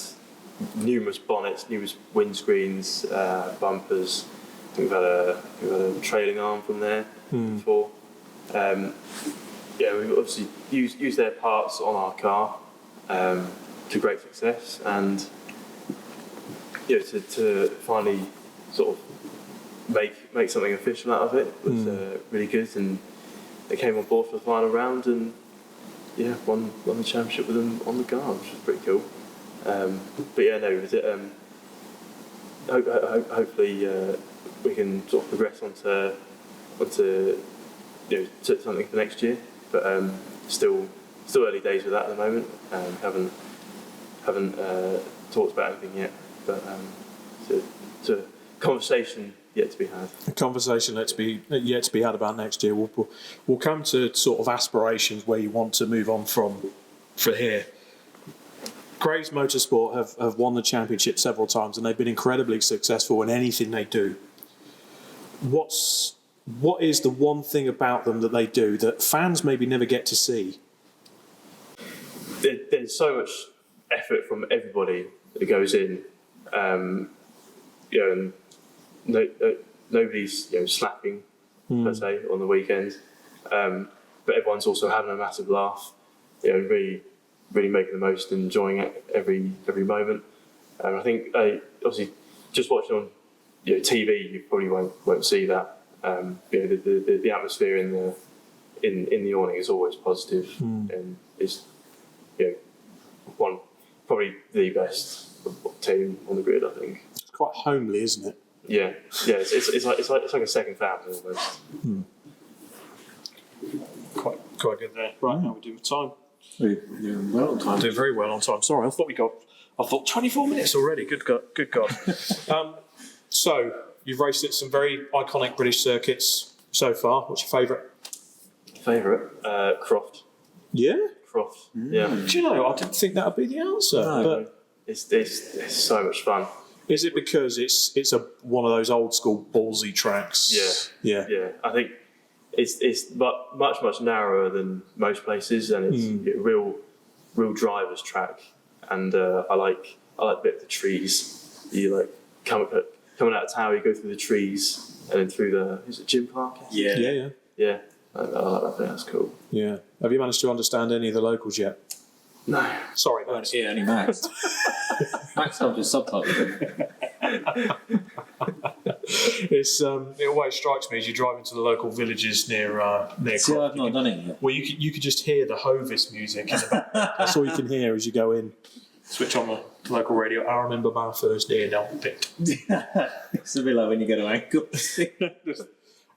numerous bonnets, numerous windscreens, bumpers. We've had a trailing arm from there before. We've obviously used their parts on our car to great success, and to finally sort of make something official out of it was really good. And they came on board for the final round and won the championship with them on the car, which was pretty cool. Hopefully we can sort of progress onto something for next year. But still early days with that at the moment. Haven't talked about anything yet. But it's a conversation yet to be had. A conversation yet to be had about next year. We'll come to sort of aspirations where you want to move on from here. Graves Motorsport have won the championship several times, and they've been incredibly successful in anything they do. What is the one thing about them that they do that fans maybe never get to see? There's so much effort from everybody that goes in, and nobody's slacking per se on the weekends, but everyone's also having a massive laugh, really making the most and enjoying it every moment. I think obviously just watching on TV you probably won't see that. The atmosphere in the awning is always positive, and it's probably the best team on the grid, I think. It's quite homely, isn't it? Yeah. It's like a second family almost. Quite good there. Right, how are we doing with time? We're doing well on time. Doing very well on time. Sorry, I thought 24 minutes already. Good God. So you've raced at some very iconic British circuits so far. What's your favourite? Croft. Yeah. Croft. Yeah. Do you know? I didn't think that would be the answer. No. But It's so much fun. is it because it's one of those old school ballsy tracks? Yeah. Yeah. I think it's much narrower than most places, and it's a real driver's track. And I like the bit of the trees. You coming out of tower, you go through the trees and then through is it Gym Park? Yeah. Yeah. I like that bit. That's cool. Yeah. Have you managed to understand any of the locals yet? No. Sorry, Max. Yeah, only Max. Max helped us subtitle. It always strikes me as you drive into the local villages near See, Croft. I've not done it yet. Well, you could just hear the Hovis music in the background. That's all you can hear as you go in. Switch on the local radio. I remember my first day in Elpit. It's a bit like when you go to Anglesey.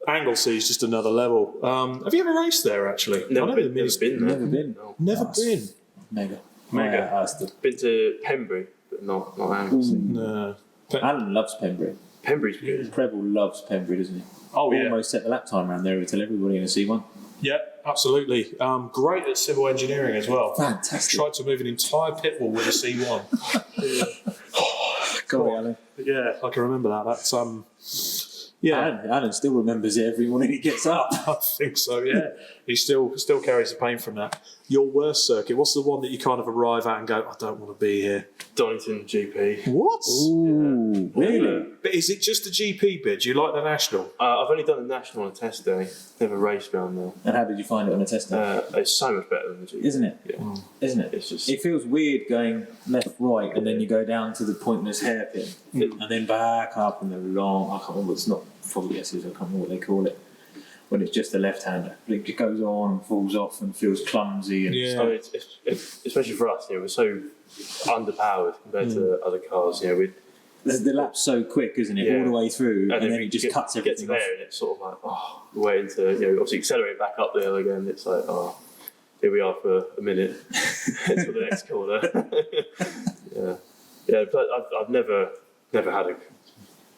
Anglesey is just another level. Have you ever raced there, actually? Never I know been the minis- there. Never been. No. Never Nice. been. Mega. Mega. Been to Pembury, but not Anglesey. No. Alan loves Pembury. Pembury's good. Preble loves Pembury, doesn't he? Oh, yeah. Almost set the lap time around there. We tell everybody in a C1. Yeah, absolutely. Great at civil engineering as well. Fantastic. Tried to move an entire pit wall with a C1. Go on, Alan. Yeah, I can remember that. That's Alan still remembers it every morning he gets up. I think so. Yeah, he still carries the pain from that. Your worst circuit? What's the one that you kind of arrive at and go, I don't want to be here? Donington GP. What? Ooh, really? But is it just the GP bit? Do you like the national? I've only done the national on a test day. Never raced around there. And how did you find it on a test day? It's so much better than the GP. Isn't it? Yeah. Isn't it? It's just- It feels weird going left, right, and then you go down to the pointless hairpin, and then back up, and the long. I can't remember. It's not foggy S's. I can't remember what they call it. when it's just the left-hander. But it just goes on, falls off, and feels clumsy. And Yeah. So it's especially for us, we're so underpowered compared to other cars. the lap's so quick, isn't it? Yeah. All the way through, and then we it just cuts get to everything off. there, and it's sort of like, we're waiting to, obviously accelerate back up the hill again. It's like, here we are for a minute until the next corner. But I've never had a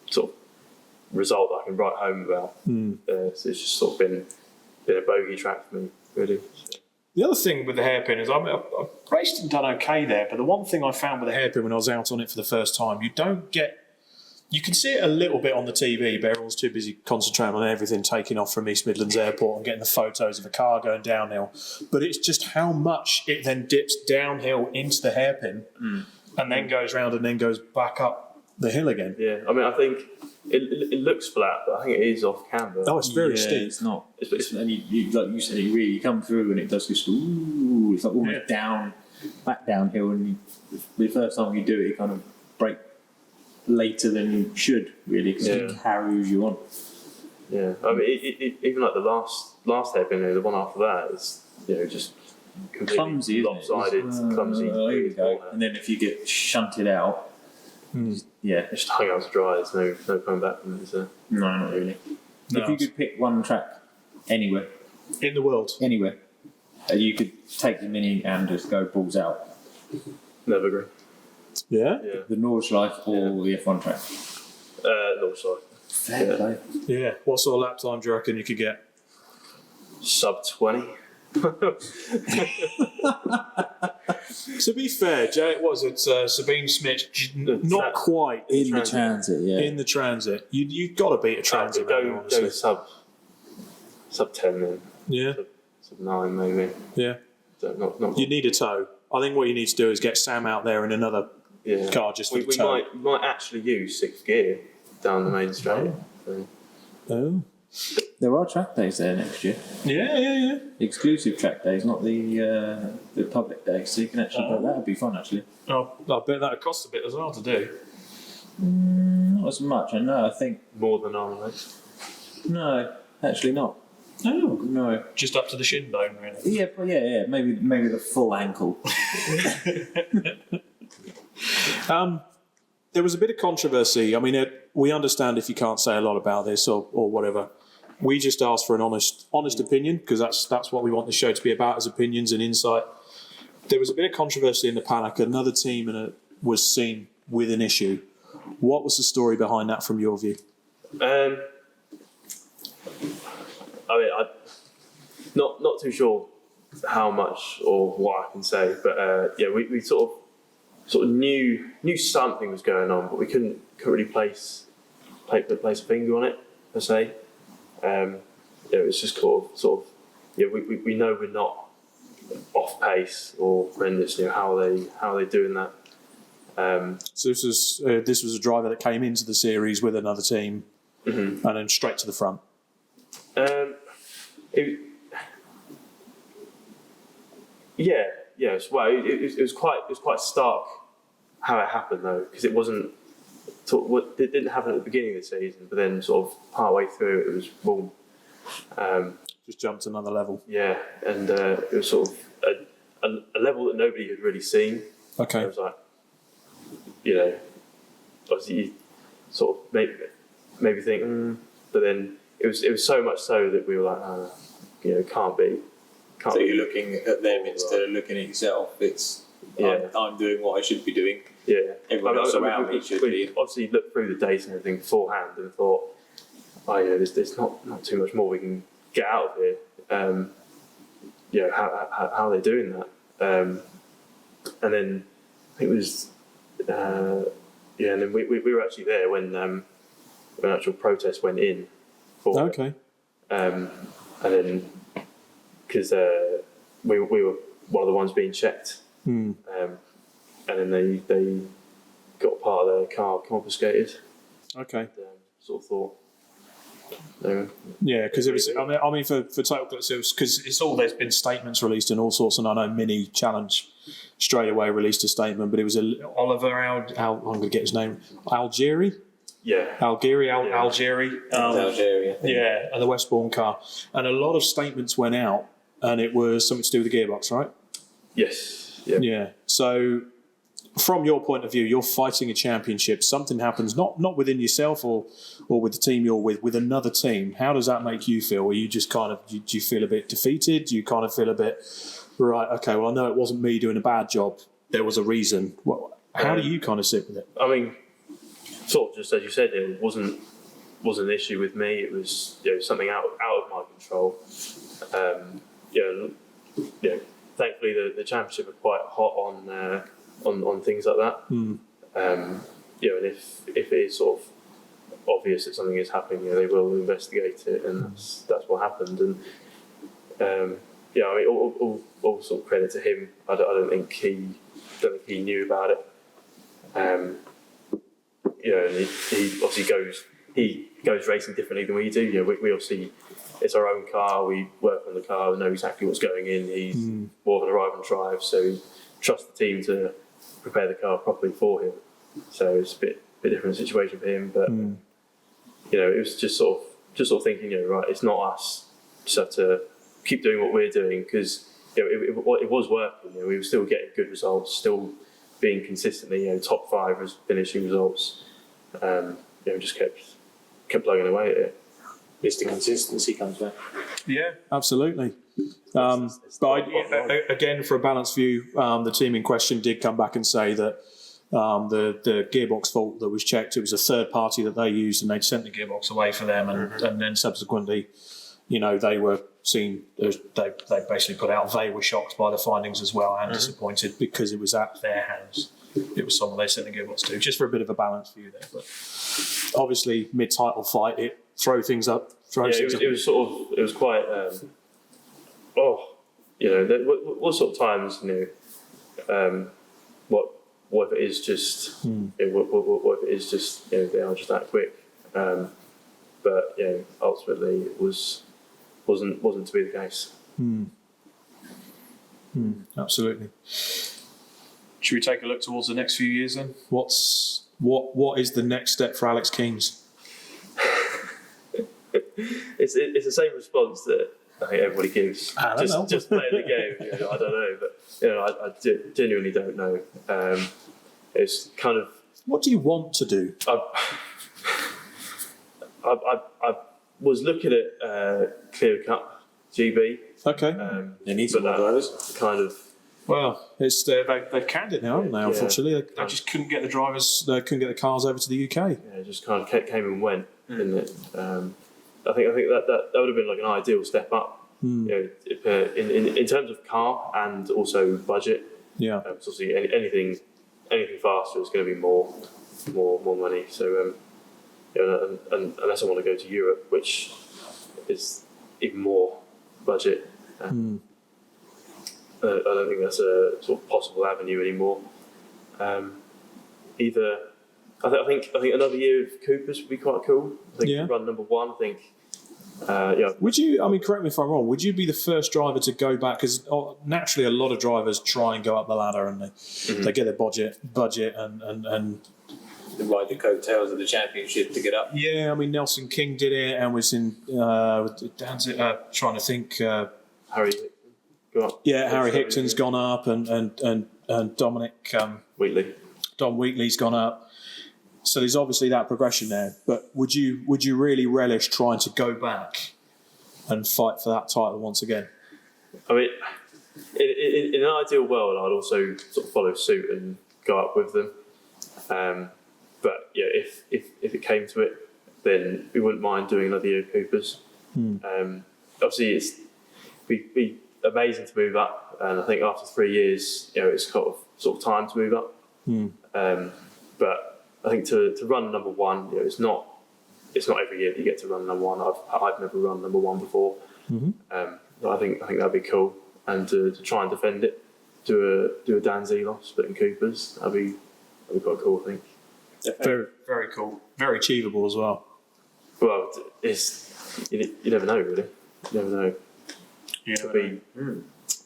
sort of result that I can write home about. So it's just sort of been a bogey track for me, really. So. The other thing with the hairpin is I've raced and done okay there, but the one thing I found with the hairpin when I was out on it for the first time, you can see it a little bit on the TV, but everyone's too busy concentrating on everything taking off from East Midlands Airport and getting the photos of a car going downhill. But it's just how much it then dips downhill into the hairpin and then goes round and then goes back up the hill again. Yeah, I mean, I think it looks flat, but I think it is off camber. Oh, it's very steep. It's not. And you like you said, it really come through, and it does just ooh. It's like almost back downhill, and the first time you do it, you kind of brake later than you should, really, because it carries you on. Yeah, I mean, even like the last hairpin, the one after that is just completely Clumsy, lopsided, clumsy. There you go. And then if you get shunted out, it's just hung out to dry. There's no coming back from it. So. No, not really. No. If you could pick one track anywhere, In the world. you could take the Mini and just go balls out. Never agree. Yeah? Yeah, The Nordschleife or the F1 track. no, sorry. Fair play. Yeah. What sort of lap time do you reckon you could get? Sub 20. To be fair, Jay, what was it? Sabine Smith, not quite In the transit, yeah. in the transit. You've got to beat a transit, man, honestly. Go sub 10 then. Yeah, Sub 9 maybe. yeah. Not You need a tow. I think what you need to do is get Sam out there in another car just for we the tow. might actually use 6th gear down the main straight. So. Oh. There are track days there next year. Yeah. Exclusive track days, not the public days. So you can actually go. That would be fun, actually. Oh, I bet that would cost a bit as well to do. Not as much, I know. I think More than normal. no, actually not. Oh, No. just up to the shin bone, really. Yeah. Maybe the full ankle. There was a bit of controversy. I mean, we understand if you can't say a lot about this or whatever. We just asked for an honest opinion because that's what we want the show to be about, is opinions and insight. There was a bit of controversy in the paddock. Another team was seen with an issue. What was the story behind that from your view? I mean, I'm not too sure how much or what I can say, but we sort of knew something was going on, but we couldn't really place a finger on it per se. It was just we know we're not off pace or horrendous. How are they doing that? So this was a driver that came into the series with another team and then straight to the front. It was quite stark how it happened though, because it wasn't. It didn't happen at the beginning of the season, but then sort of part way through it was boom. Just jumped another level. Yeah, and it was sort of a level that nobody had really seen. Okay. It was like, obviously you sort of maybe think, but then it was so much so that we were like, can't be. So you're looking at them instead of looking at yourself. It's I'm doing what I should be doing. Yeah, Everyone else around me should be. Obviously looked through the data and everything beforehand and thought, there's not too much more we can get out of here. How are they doing that? And then I think it was, and then we were actually there when actual protest went in. Okay. And then because we were one of the ones being checked. And then they got part of their car confiscated. Okay. And, sort of thought. Yeah, because it was. I mean, for total because it's all. There's been statements released and all sorts, and I know Mini Challenge straight away released a statement, but it was Oliver I'm going to get his name. Algieri. Algeria. Algeria. Yeah, and the Westbourne car. And a lot of statements went out, and it was something to do with the gearbox, right? Yes. Yeah. Yeah. So, from your point of view, you're fighting a championship. Something happens, not within yourself or with the team you're with another team. How does that make you feel? Are you just kind of, do you feel a bit defeated? Do you kind of feel a bit, right, okay, well, I know it wasn't me doing a bad job. There was a reason. How do you kind of sit with it? I mean, sort of just as you said, it wasn't an issue with me. It was something out of my control. Thankfully the championship are quite hot on things like that. And if it is sort of obvious that something is happening, they will investigate it, and that's what happened. And I mean, all sort of credit to him. I don't think he knew about it. And he obviously goes racing differently than we do. We obviously, it's our own car. We work on the car. We know exactly what's going in. He's more of an arrive and drive, so he trusts the team to prepare the car properly for him. So it's a bit different situation for him. But it was just sort of thinking, right, it's not us. Just have to keep doing what we're doing, because it was working. We were still getting good results, still being consistently top 5 as finishing results. Just kept plugging away at it. It's the consistency comes back. Yeah, absolutely. But again, for a balanced view, the team in question did come back and say that the gearbox fault that was checked, it was a third party that they used, and they'd sent the gearbox away for them, and then subsequently, they were seen. They basically put out they were shocked by the findings as well, and disappointed because it was at their hands. It was someone they sent the gearbox to, just for a bit of a balanced view there. But obviously, mid-title fight, it throw things up. It was quite. What sort of times, what if it is just, what if it is just, they are just that quick. But ultimately it wasn't to be the case. Absolutely. Should we take a look towards the next few years then? What is the next step for Alex Keynes? It's the same response that I think everybody gives. Just play the game. I don't know, but I genuinely don't know. It's kind of. What do you want to do? I was looking at Clear Cup GB. Okay. They need some more drivers. Kind of. Well, it's they've canned it now, haven't they? Unfortunately, they just couldn't get the drivers. They couldn't get the cars over to the UK. Yeah, it just kind of came and went, didn't it? I think that would have been like an ideal step up. In terms of car and also budget. Yeah. Obviously, anything faster is going to be more money. So, and unless I want to go to Europe, which is even more budget. I don't think that's a sort of possible avenue anymore. Either, I think another year of Coopers would be quite cool. I think run number 1. I think. Would you? I mean, correct me if I'm wrong. Would you be the first driver to go back? Because naturally, a lot of drivers try and go up the ladder, and they get their budget and. They ride the coattails of the championship to get up. Yeah, I mean Nelson King did it, and was in. Trying to think. Harry. Go up. Yeah, Harry Hickton's gone up, and Dominic Wheatley. Dom Wheatley's gone up. So there's obviously that progression there. But would you really relish trying to go back and fight for that title once again? I mean, in an ideal world, I'd also sort of follow suit and go up with them. But if it came to it, then we wouldn't mind doing another year of Coopers. Obviously, it'd be amazing to move up, and I think after 3 years, it's sort of time to move up. But I think to run number 1, it's not every year that you get to run number 1. I've never run number 1 before. I think that'd be cool, and to try and defend it, do a Dan Zelos split in Coopers, that'd be quite cool. I think. Very, very cool. Very achievable as well. Well, you never know, really. You never know.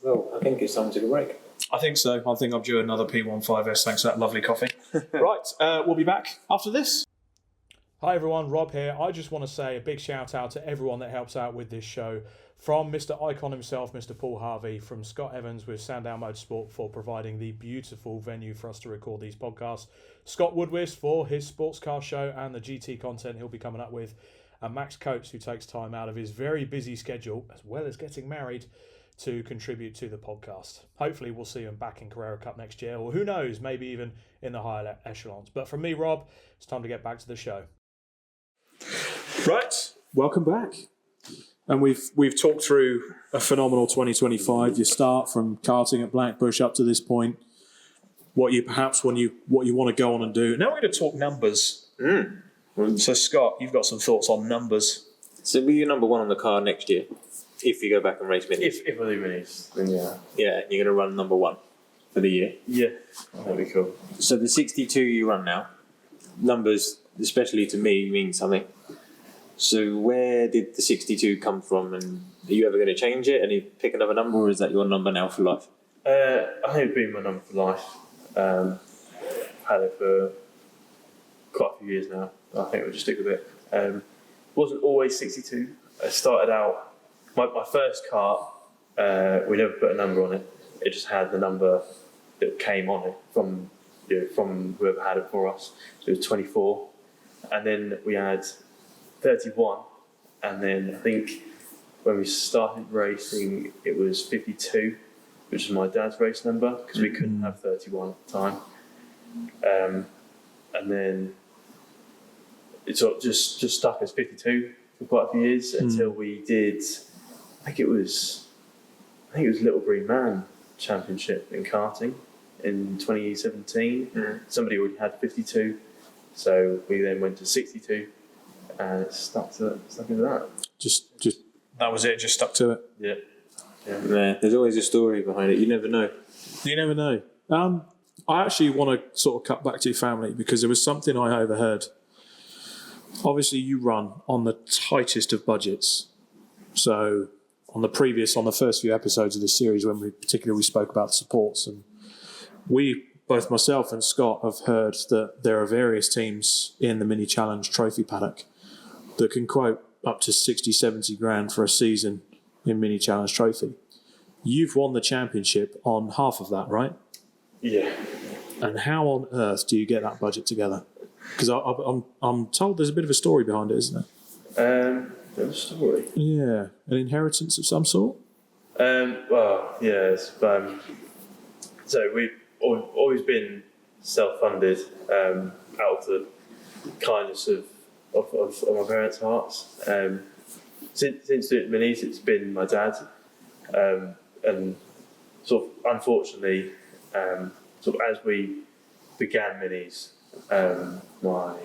Well, I think it's time to take a break. I think so. I think I'm due another P15S. Thanks for that lovely coffee. Right, we'll be back after this. Hi everyone, Rob here. I just want to say a big shout out to everyone that helps out with this show. From Mr. Icon himself, Mr. Paul Harvey, from Scott Evans with Sandown Motorsport for providing the beautiful venue for us to record these podcasts, Scott Woodwist for his sports car show and the GT content he'll be coming up with, and Max Coates, who takes time out of his very busy schedule, as well as getting married, to contribute to the podcast. Hopefully we'll see him back in Carrera Cup next year, or who knows, maybe even in the higher echelons. But from me, Rob, it's time to get back to the show. Right, welcome back. And we've talked through a phenomenal 2025. You start from karting at Blackbush up to this point. What you want to go on and do. Now we're going to talk numbers. So Scott, you've got some thoughts on numbers. So be your number one on the car next year, if you go back and race minis. If I do minis, then yeah. Yeah, you're going to run number one for the year. Yeah, that'd be cool. So the 62 you run now, numbers, especially to me, mean something. So where did the 62 come from, and are you ever going to change it and you pick another number, or is that your number now for life? I think it's been my number for life. Had it for quite a few years now. I think we'll just stick with it. Wasn't always 62. I started out, my first car, we never put a number on it. It just had the number that came on it from whoever had it for us. So it was 24. And then we had 31. And then I think when we started racing, it was 52, which is my dad's race number, because we couldn't have 31 at the time. And then it sort of just stuck as 52 for quite a few years until we did, I think it was Little Green Man Championship in karting in 2017. Somebody already had 52, so we then went to 62, and it stuck into that. Just that was it. Just stuck to it. Yeah. Yeah, there's always a story behind it. You never know. You never know. I actually want to sort of cut back to your family, because there was something I overheard. Obviously, you run on the tightest of budgets. So on the first few episodes of this series, when we spoke about the supports, and both myself and Scott have heard that there are various teams in the Mini Challenge Trophy paddock that can quote up to 60, 70 grand for a season in Mini Challenge Trophy. You've won the championship on half of that, right? Yeah. And how on earth do you get that budget together? Because I'm told there's a bit of a story behind it, isn't there? There's a story. Yeah, an inheritance of some sort? Well, yes. So we've always been self-funded out of the kindness of my parents' hearts. Since doing minis, it's been my dad. And sort of unfortunately, sort of as we began minis, my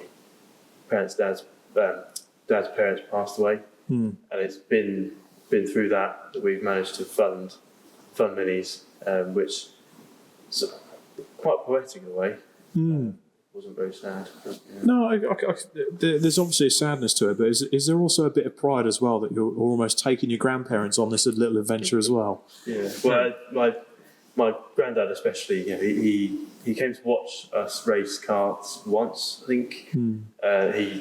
dad's parents passed away, and it's been through that we've managed to fund minis, which is quite poetic in a way. Wasn't very sad. But, yeah. No, there's obviously a sadness to it, but is there also a bit of pride as well that you're almost taking your grandparents on this little adventure as well? Yeah. Well, my granddad especially, he came to watch us race karts once, I think.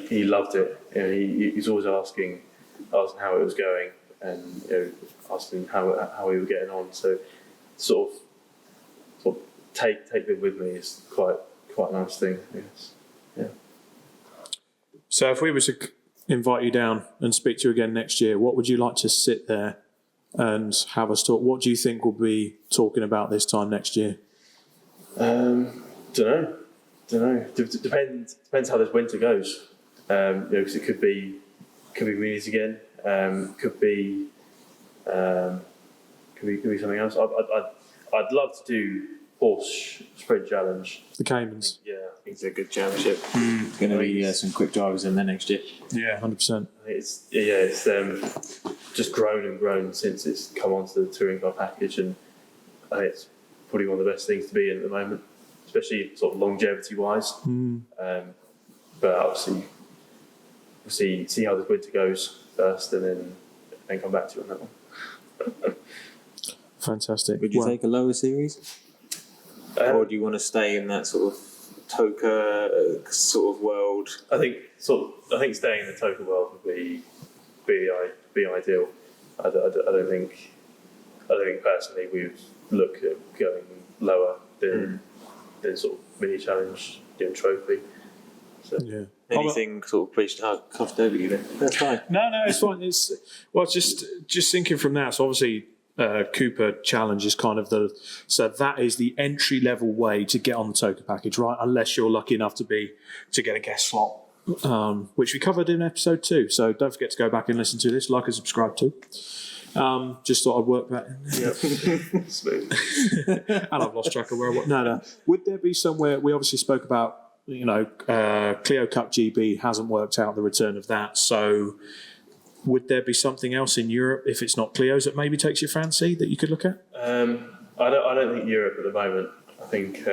He loved it. He's always asking how it was going, and asking how we were getting on. So sort of take them with me is quite a nice thing, I guess. Yeah. So if we were to invite you down and speak to you again next year, what would you like to sit there and have us talk? What do you think we'll be talking about this time next year? Don't know. Depends how this winter goes. Because it could be minis again. Could be something else. I'd love to do Porsche Sprint Challenge. The Caymans. Yeah, I think It's a good championship. There's going to be some quick drivers in there next year. Yeah, 100%. it's just grown and grown since it's come onto the touring car package, and I think it's probably one of the best things to be in at the moment, especially sort of longevity wise. But obviously we'll see how this winter goes first, and then come back to you on that one. Fantastic. Would you take a lower series? Or do you want to stay in that sort of Toka sort of world? I think staying in the Toka world would be ideal. I don't think personally we would look at going lower than sort of mini challenge trophy. So. Yeah. Anything sort of pushed coughed over you then? That's fine. No, it's fine. It's just thinking from that. So obviously, Cooper Challenge is kind of that is the entry level way to get on the Toka package, right? Unless you're lucky enough to get a guest slot, which we covered in episode 2. So don't forget to go back and listen to this, like and subscribe to. Just thought I'd work that in there. Smooth. And I've lost track of where I was. No. Would there be somewhere? We obviously spoke about. Clio Cup GB hasn't worked out the return of that. So, would there be something else in Europe, if it's not Clio's, that maybe takes your fancy that you could look at? I don't think Europe at the moment. I think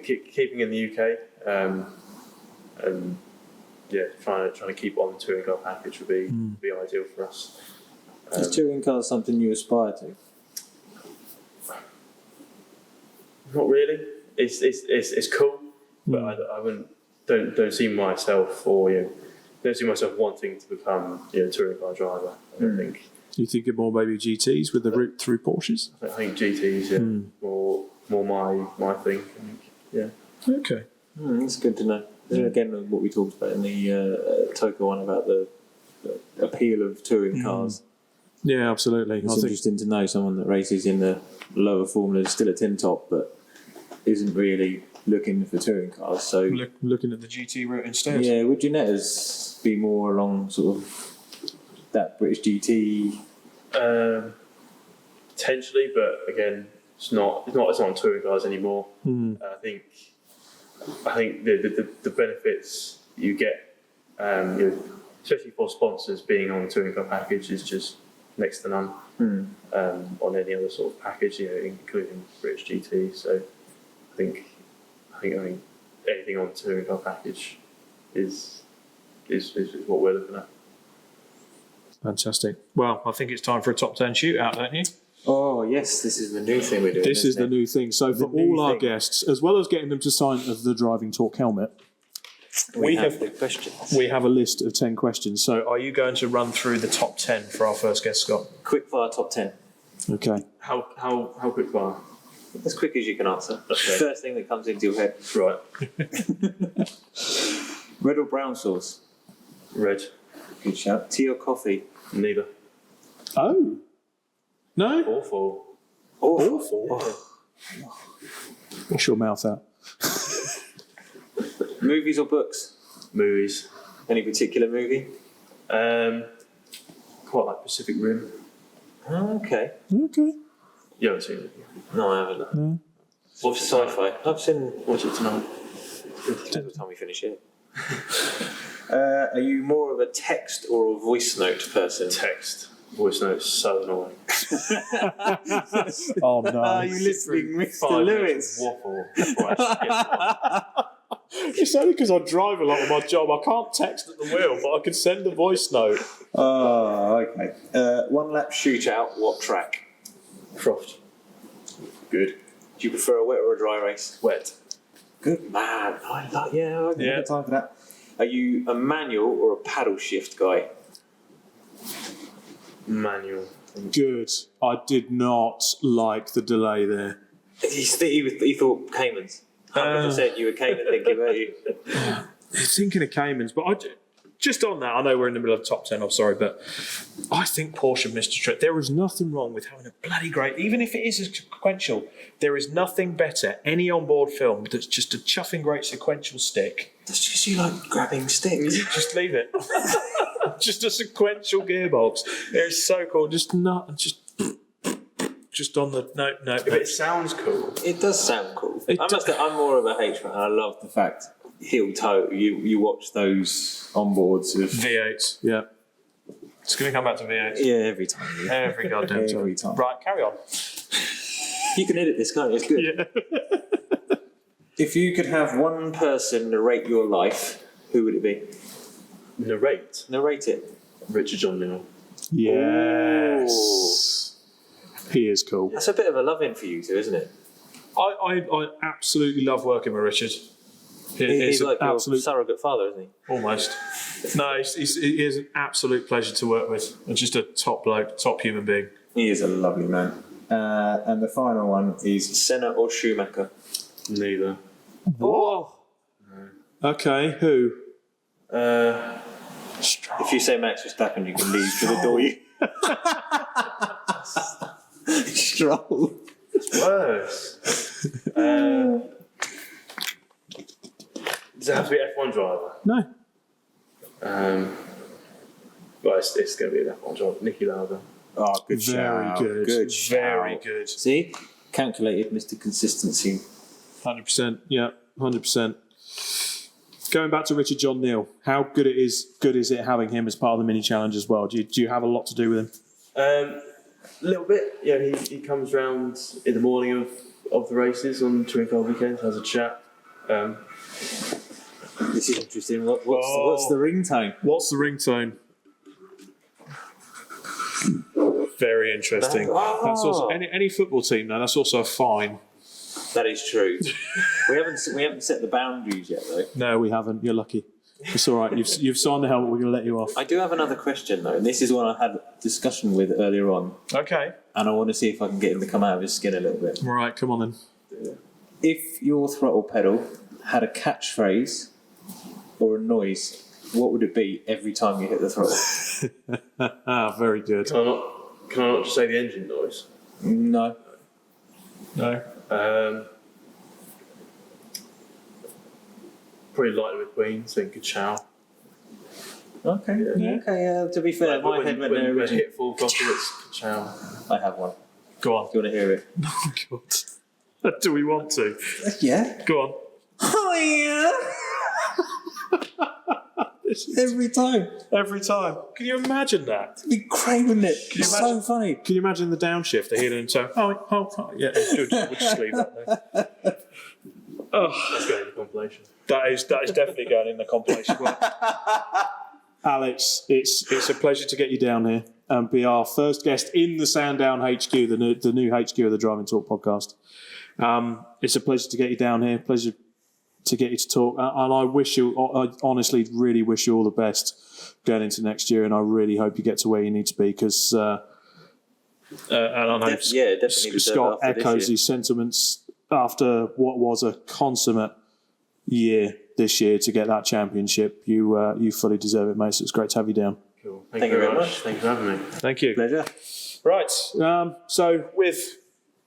keeping in the UK and trying to keep on the touring car package would be ideal for us. Is touring car something you aspire to? Not really. It's cool, but I don't see myself don't see myself wanting to become a touring car driver. I don't think. You thinking more maybe GTs with the route through Porsches? I think GTs, more my thing. I think, Okay. That's good to know. Again, what we talked about in the Toka one about the appeal of touring cars. Yeah, absolutely. It's interesting to know someone that races in the lower formula, still a tin top, but isn't really looking for touring cars. So looking at the GT route instead. Yeah, would Giannetta's be more along sort of that British GT? Potentially, but again, it's not on touring cars anymore. I think the benefits you get, especially for sponsors, being on the touring car package is just next to none on any other sort of package, including British GT. So I think anything on the touring car package is what we're looking at. Fantastic. Well, I think it's time for a top 10 shootout, don't you? Oh yes, this is the new thing we're doing. This is the new thing. So for all our guests, as well as getting them to sign the Driving Talk helmet, we have the questions. We have a list of 10 questions. So are you going to run through the top 10 for our first guest, Scott? Quick fire top 10. Okay. How quick fire? As quick as you can answer. Okay. First thing that comes into your head. Right. Red or brown sauce? Red. Good shout. Tea or coffee? Neither. Oh. No? Awful. Oh. Wash your mouth out. Movies or books? Movies. Any particular movie? Quite like Pacific Rim. Okay. You haven't seen it? No, I haven't. No. What's sci-fi? I've seen. Watch it tonight. Depends what time we finish it. Are you more of a text or a voice note person? Text. Voice notes so annoying. Oh no. Are you listening, Mr. Lewis? Waffle. It's only because I drive a lot on my job. I can't text at the wheel, but I can send a voice note. Oh, okay. One lap shootout, what track? Croft. Good. Do you prefer a wet or a dry race? Wet. Good man. I like. Yeah, I Yeah. got time for that. Are you a manual or a paddle shift guy? Manual. Good. I did not like the delay there. He thought Caymans. 100% you were Cayman thinking, weren't you? Thinking of Caymans, but just on that, I know we're in the middle of the top 10, I'm sorry, but I think Porsche missed a trick. There is nothing wrong with having a bloody great, even if it is a sequential, there is nothing better, any onboard film, that's just a chuffing great sequential stick. That's just you like grabbing sticks. Just leave it. Just a sequential gearbox. It's so cool. Just on the no. If it sounds cool. It does sound cool. I'm more of a H fan, and I love the fact heel toe. You watch those onboards of V8s. Yeah. It's going to come back to V8s. Yeah, every time. Yeah. Every goddamn time. Every time. Right, carry on. You can edit this, can't you? It's good. Yeah. If you could have one person narrate your life, who would it be? Narrate. Narrate it. Richard John Little. Yes. He is cool. That's a bit of a love-in for you two, isn't it? I absolutely love working with Richard. He's like your surrogate father, isn't he? Almost. No, he is an absolute pleasure to work with. And just a top bloke, top human being. He is a lovely man. And the final one is Senna or Schumacher? Neither. Oh. Okay, who? If you say Max Verstappen, you can leave to the door. Stroll. Worse. Does it have to be an F1 driver? No. Well, it's going to be an F1 driver. Nicky Lauda. Oh, good Very shout. good. Good Very shout. good. See? Calculated Mr. Consistency. 100%. Yeah, 100%. Going back to Richard John Neal, how good is it having him as part of the mini challenge as well? Do you have a lot to do with him? A little bit. Yeah, he comes round in the morning of the races on Twin Car weekend, has a chat. This is interesting. What's the ringtone? What's the ringtone? Very interesting. That's also any football team now. That's also a fine. That is true. we haven't set the boundaries yet, though. No, we haven't. You're lucky. It's all right. You've signed the helmet. We're going to let you off. I do have another question, though, and this is one I had a discussion with earlier on, Okay. and I want to see if I can get him to come out of his skin a little bit. All right. Come on then. If your throttle pedal had a catchphrase or a noise, what would it be every time you hit the throttle? Very good. Can I not just say the engine noise? No. No. Probably Lightning McQueen, saying good chow. Okay. Yeah. Okay. To be fair, my head went there when originally. hit full throttle, it's good chow. I have one. Go on. Do you want to hear it? Oh, God. Do we want to? Yeah. Go on. Oh yeah. Every time. Every time. Can you imagine that? Be craving it. Can you It's imagine? so funny. Can you imagine the downshift, the heel and toe? Oh, yeah. We'll just leave that there. That's going in the compilation. That is definitely going in the compilation. Well, Alex, it's a pleasure to get you down here and be our first guest in the Sandown HQ, the new HQ of the Driving Talk podcast. It's a pleasure to get you down here. Pleasure to get you to talk, and I honestly really wish you all the best going into next year, and I really hope you get to where you need to be because. And I know definitely Scott echoes his sentiments after what was a consummate year this year to get that championship. You fully deserve it, mate. So it's great to have you down. Cool. Thank you very much. Thanks for having me. Thank you. Pleasure. Right. So with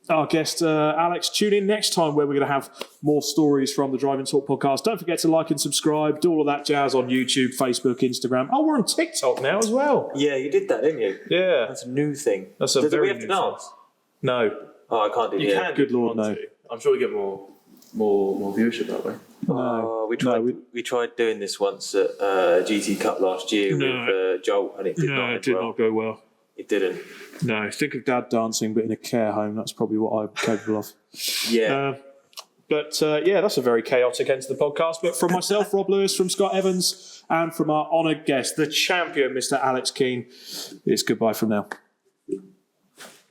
our guest Alex, tune in next time where we're going to have more stories from the Driving Talk podcast. Don't forget to like and subscribe. Do all of that jazz on YouTube, Facebook, Instagram. Oh, we're on TikTok now as well. Yeah, you did that, didn't you? Yeah. That's a new thing. That's a Do very we have to new thing. dance? No. Oh, I can't do You that. can. Good if you Lord, want no. to. I'm sure we get more viewership that way. Oh, we tried doing this once at GT Cup last year with Joel, and it did not end well. not go well. It didn't. No. Think of Dad dancing, but in a care home. That's probably what I'm capable of. Yeah. But that's a very chaotic end to the podcast. But from myself, Rob Lewis, from Scott Evans, and from our honoured guest, the champion, Mr. Alex Keane, it's goodbye from now.